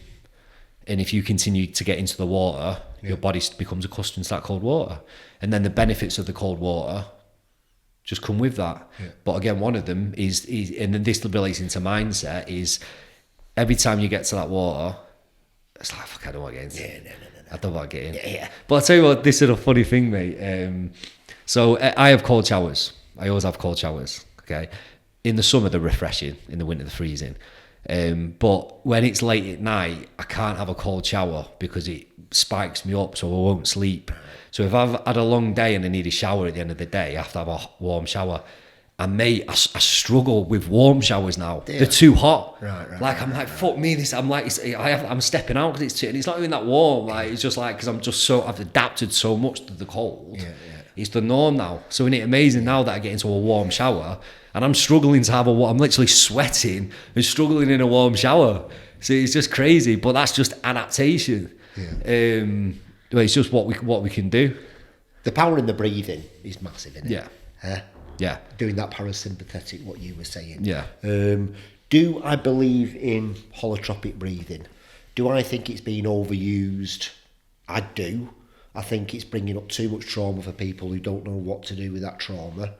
And if you continue to get into the water, your body becomes accustomed to that cold water. And then the benefits of the cold water just come with that. Yeah. But again, one of them is, and then this relates into mindset, is every time you get to that water, it's like, fuck, I don't want to get in. No. I don't want to get in. Yeah. But I'll tell you what, this is a funny thing, mate. So I have cold showers. I always have cold showers, okay? In the summer, they're refreshing. In the winter, they're freezing. But when it's late at night, I can't have a cold shower because it spikes me up, so I won't sleep. So if I've had a long day and I need a shower at the end of the day, I have to have a warm shower. And mate, I struggle with warm showers now. Yeah. They're too hot. I'm like, fuck me. I'm stepping out because it's not even that warm. Like it's just like because I've adapted so much to the cold. Yeah. It's the norm now. So isn't it amazing now that I get into a warm shower and I'm struggling to I'm literally sweating and struggling in a warm shower. So it's just crazy. But that's just adaptation. Yeah. It's just what we can do. The power in the breathing is massive, isn't it? Yeah. Yeah. Doing that parasympathetic, what you were saying. Yeah. Do I believe in holotropic breathing? Do I think it's being overused? I do. I think it's bringing up too much trauma for people who don't know what to do with that trauma.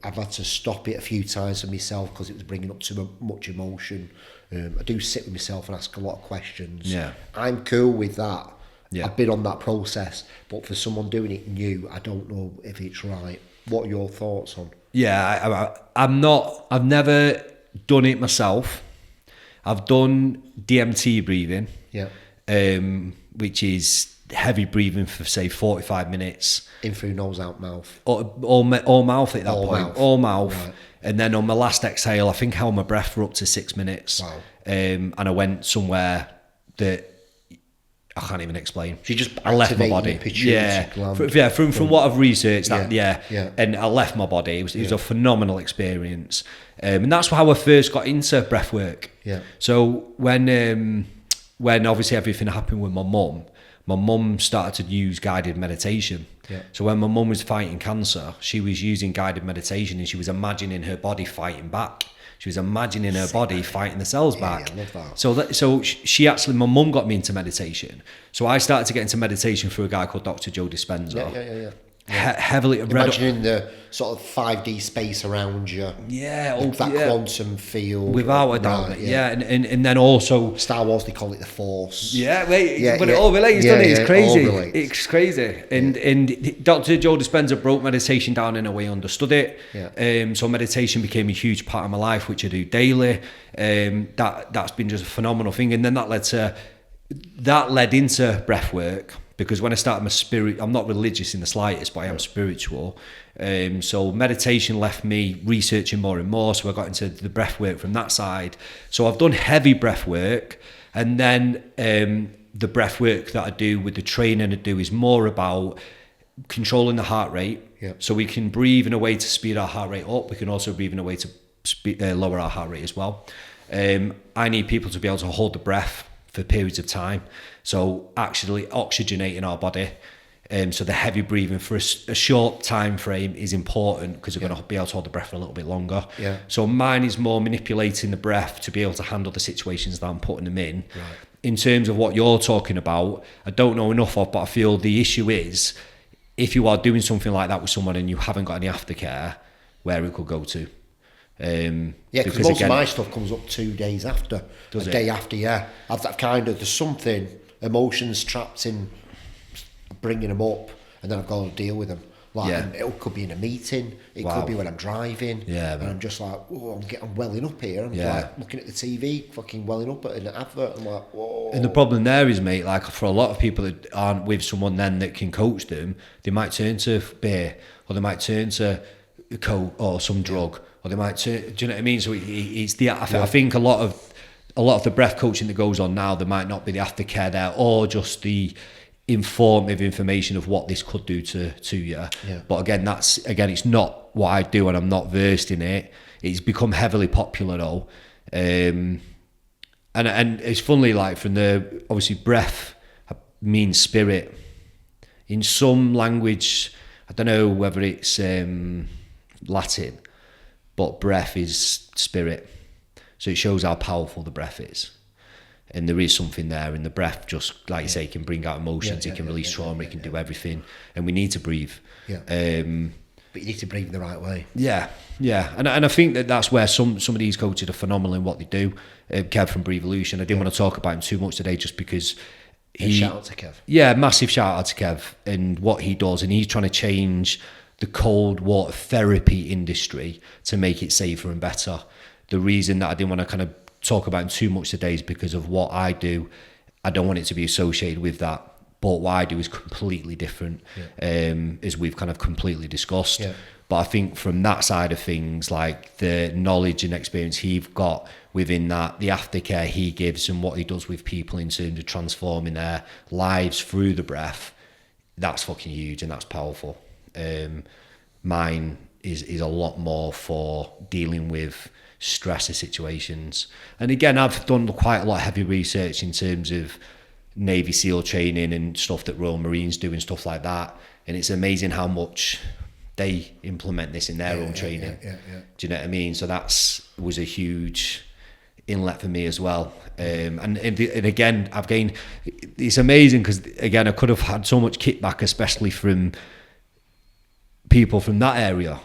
I've had to stop it a few times for myself because it was bringing up too much emotion. I do sit with myself and ask a lot of questions. Yeah. I'm cool with that. Yeah. I've been on that process, but for someone doing it new, I don't know if it's right. What are your thoughts on? Yeah, I've never done it myself. I've done DMT breathing. Yeah. Which is heavy breathing for say 45 minutes. In through nose, out mouth. All mouth at that point. Mouth. All mouth. Right. And then on my last exhale, I think I held my breath for up to 6 minutes. Wow. And I went somewhere that I can't even explain. So you just I left my body. From what I've researched, and I left my body. It was a phenomenal experience, and that's how I first got into breath work. Yeah. So when obviously everything happened with my mum started to use guided meditation. Yeah. So when my mum was fighting cancer, she was using guided meditation, and she was imagining her body fighting back. She was imagining her body fighting the cells back. Yeah, I love that. So she actually, my mum got me into meditation. So I started to get into meditation through a guy called Dr. Joe Dispenza. Yeah. Heavily imagining the sort of 5D space around you. Yeah, quantum field. Without a doubt. And then also Star Wars, they call it the Force. It all relates, doesn't it? It's crazy. It's crazy. And Dr. Joe Dispenza broke meditation down in a way I understood it. Yeah. So meditation became a huge part of my life, which I do daily. That's been just a phenomenal thing. And then that led into breath work. Because when I started my spirit, I'm not religious in the slightest, but I am spiritual. So meditation left me researching more and more. So I got into the breath work from that side. So I've done heavy breath work. And then the breath work that I do with the training I do is more about controlling the heart rate. Yeah. So we can breathe in a way to speed our heart rate up. We can also breathe in a way to lower our heart rate as well. I need people to be able to hold the breath for periods of time. So actually oxygenating our body. So the heavy breathing for a short time frame is important because we're going to be able to hold the breath for a little bit longer. Yeah. So mine is more manipulating the breath to be able to handle the situations that I'm putting them in. Right. In terms of what you're talking about, I don't know enough of, but I feel the issue is if you are doing something like that with someone and you haven't got any aftercare, where it could go to. Because most of my stuff comes up 2 days after. Day after, I've kind of, there's something, emotions trapped in bringing them up, and then I've got to deal with them. And it could be in a meeting, it could be when I'm driving, and I'm just like, I'm welling up here. I'm like looking at the TV, fucking welling up at an advert. I'm like, whoa. And the problem there is, mate, like for a lot of people that aren't with someone then that can coach them, they might turn to beer, or they might turn to coke or some drug. Or they might turn, do you know what I mean? So it's the. I think a lot of the breath coaching that goes on now, there might not be the aftercare there, or just the informative information of what this could do to you. Yeah. But again, it's not what I do, and I'm not versed in it. It's become heavily popular though, and it's funny, like from the obviously breath means spirit. In some language, I don't know whether it's Latin. But breath is spirit. So it shows how powerful the breath is. And there is something there. And the breath, just like you say, can bring out emotions, it can release trauma, it can do everything. And we need to breathe. Yeah. But you need to breathe in the right way. Yeah. And I think that's where some of these coaches are phenomenal in what they do. Kev from Breevolution, I didn't want to talk about him too much today just because shout out to Kev. Yeah, massive shout out to Kev and what he does. And he's trying to change the cold water therapy industry to make it safer and better. The reason that I didn't want to kind of talk about him too much today is because of what I do. I don't want it to be associated with that. But what I do is completely different, as we've kind of completely discussed. Yeah. But I think from that side of things, like the knowledge and experience he's got within that, the aftercare he gives and what he does with people in terms of transforming their lives through the breath, that's fucking huge and that's powerful. Mine is a lot more for dealing with stressor situations. And again, I've done quite a lot of heavy research in terms of Navy SEAL training and stuff that Royal Marines do and stuff like that. And it's amazing how much they implement this in their own training. Do you know what I mean? So was a huge inlet for me as well. And again, I've gained, it's amazing because again, I could have had so much kickback, especially from people from that area,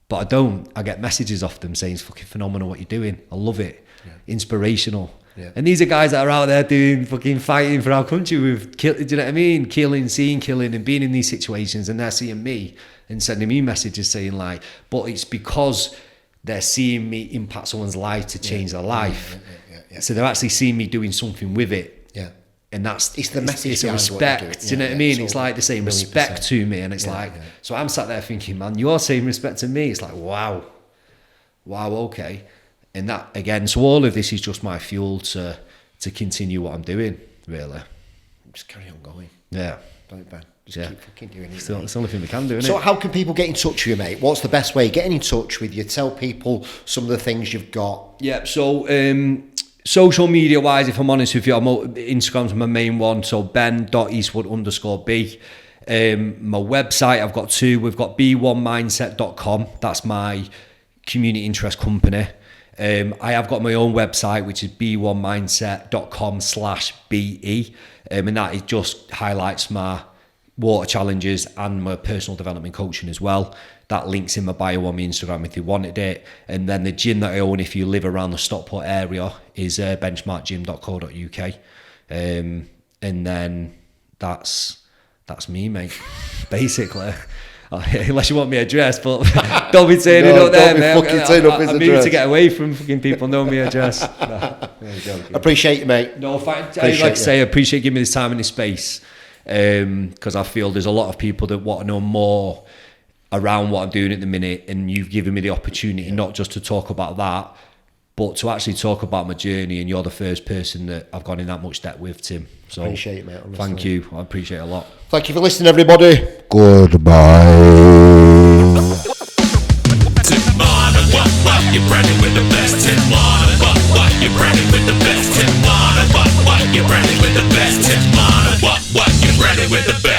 but I don't. I get messages off them saying it's fucking phenomenal what you're doing. I love it. Inspirational. Yeah. And these are guys that are out there doing fucking fighting for our country with, do you know what I mean? Seeing killing and being in these situations, and they're seeing me and sending me messages saying like, but it's because they're seeing me impact someone's life to change their life. So they're actually seeing me doing something with it. Yeah. And it's the message. It's a respect. Do you know what I mean? It's like they're saying respect to me, and it's so I'm sat there thinking, man, you're saying respect to me. It's like, wow, okay. And that again, so all of this is just my fuel to continue what I'm doing, really. Just carry on going. Yeah. Don't Ben. Just keep fucking doing it. It's the only thing we can do, isn't it? So how can people get in touch with you, mate? What's the best way? Getting in touch with you. Tell people some of the things you've got. Yeah, so social media wise, if I'm honest with you, Instagram's my main one. So ben.eastwood_b. My website, I've got two. We've got b1mindset.com. That's my community interest company. I have got my own website, which is b1mindset.com/be, and that it just highlights my water challenges and my personal development coaching as well. That link's in my bio on my Instagram if you wanted it. And then the gym that I own, if you live around the Stockport area, is benchmarkgym.co.uk. And then that's me, mate, basically. Unless you want my address, but don't be saying it up there, mate. I need to get away from fucking people knowing my address. Appreciate you, mate. No, like I say, I appreciate giving me this time and this space, because I feel there's a lot of people that want to know more around what I'm doing at the minute, and you've given me the opportunity not just to talk about that, but to actually talk about my journey, and you're the first person that I've gone in that much depth with, Tim. So appreciate it, mate. Honestly. Thank you. I appreciate it a lot. Thank you for listening, everybody. Goodbye. Tim Marner, what? You're branding with the best. Tim Marner, what? You're branding with the best. Tim Marner, what? You're branding with the best. Tim Marner, what? You're branding with the best.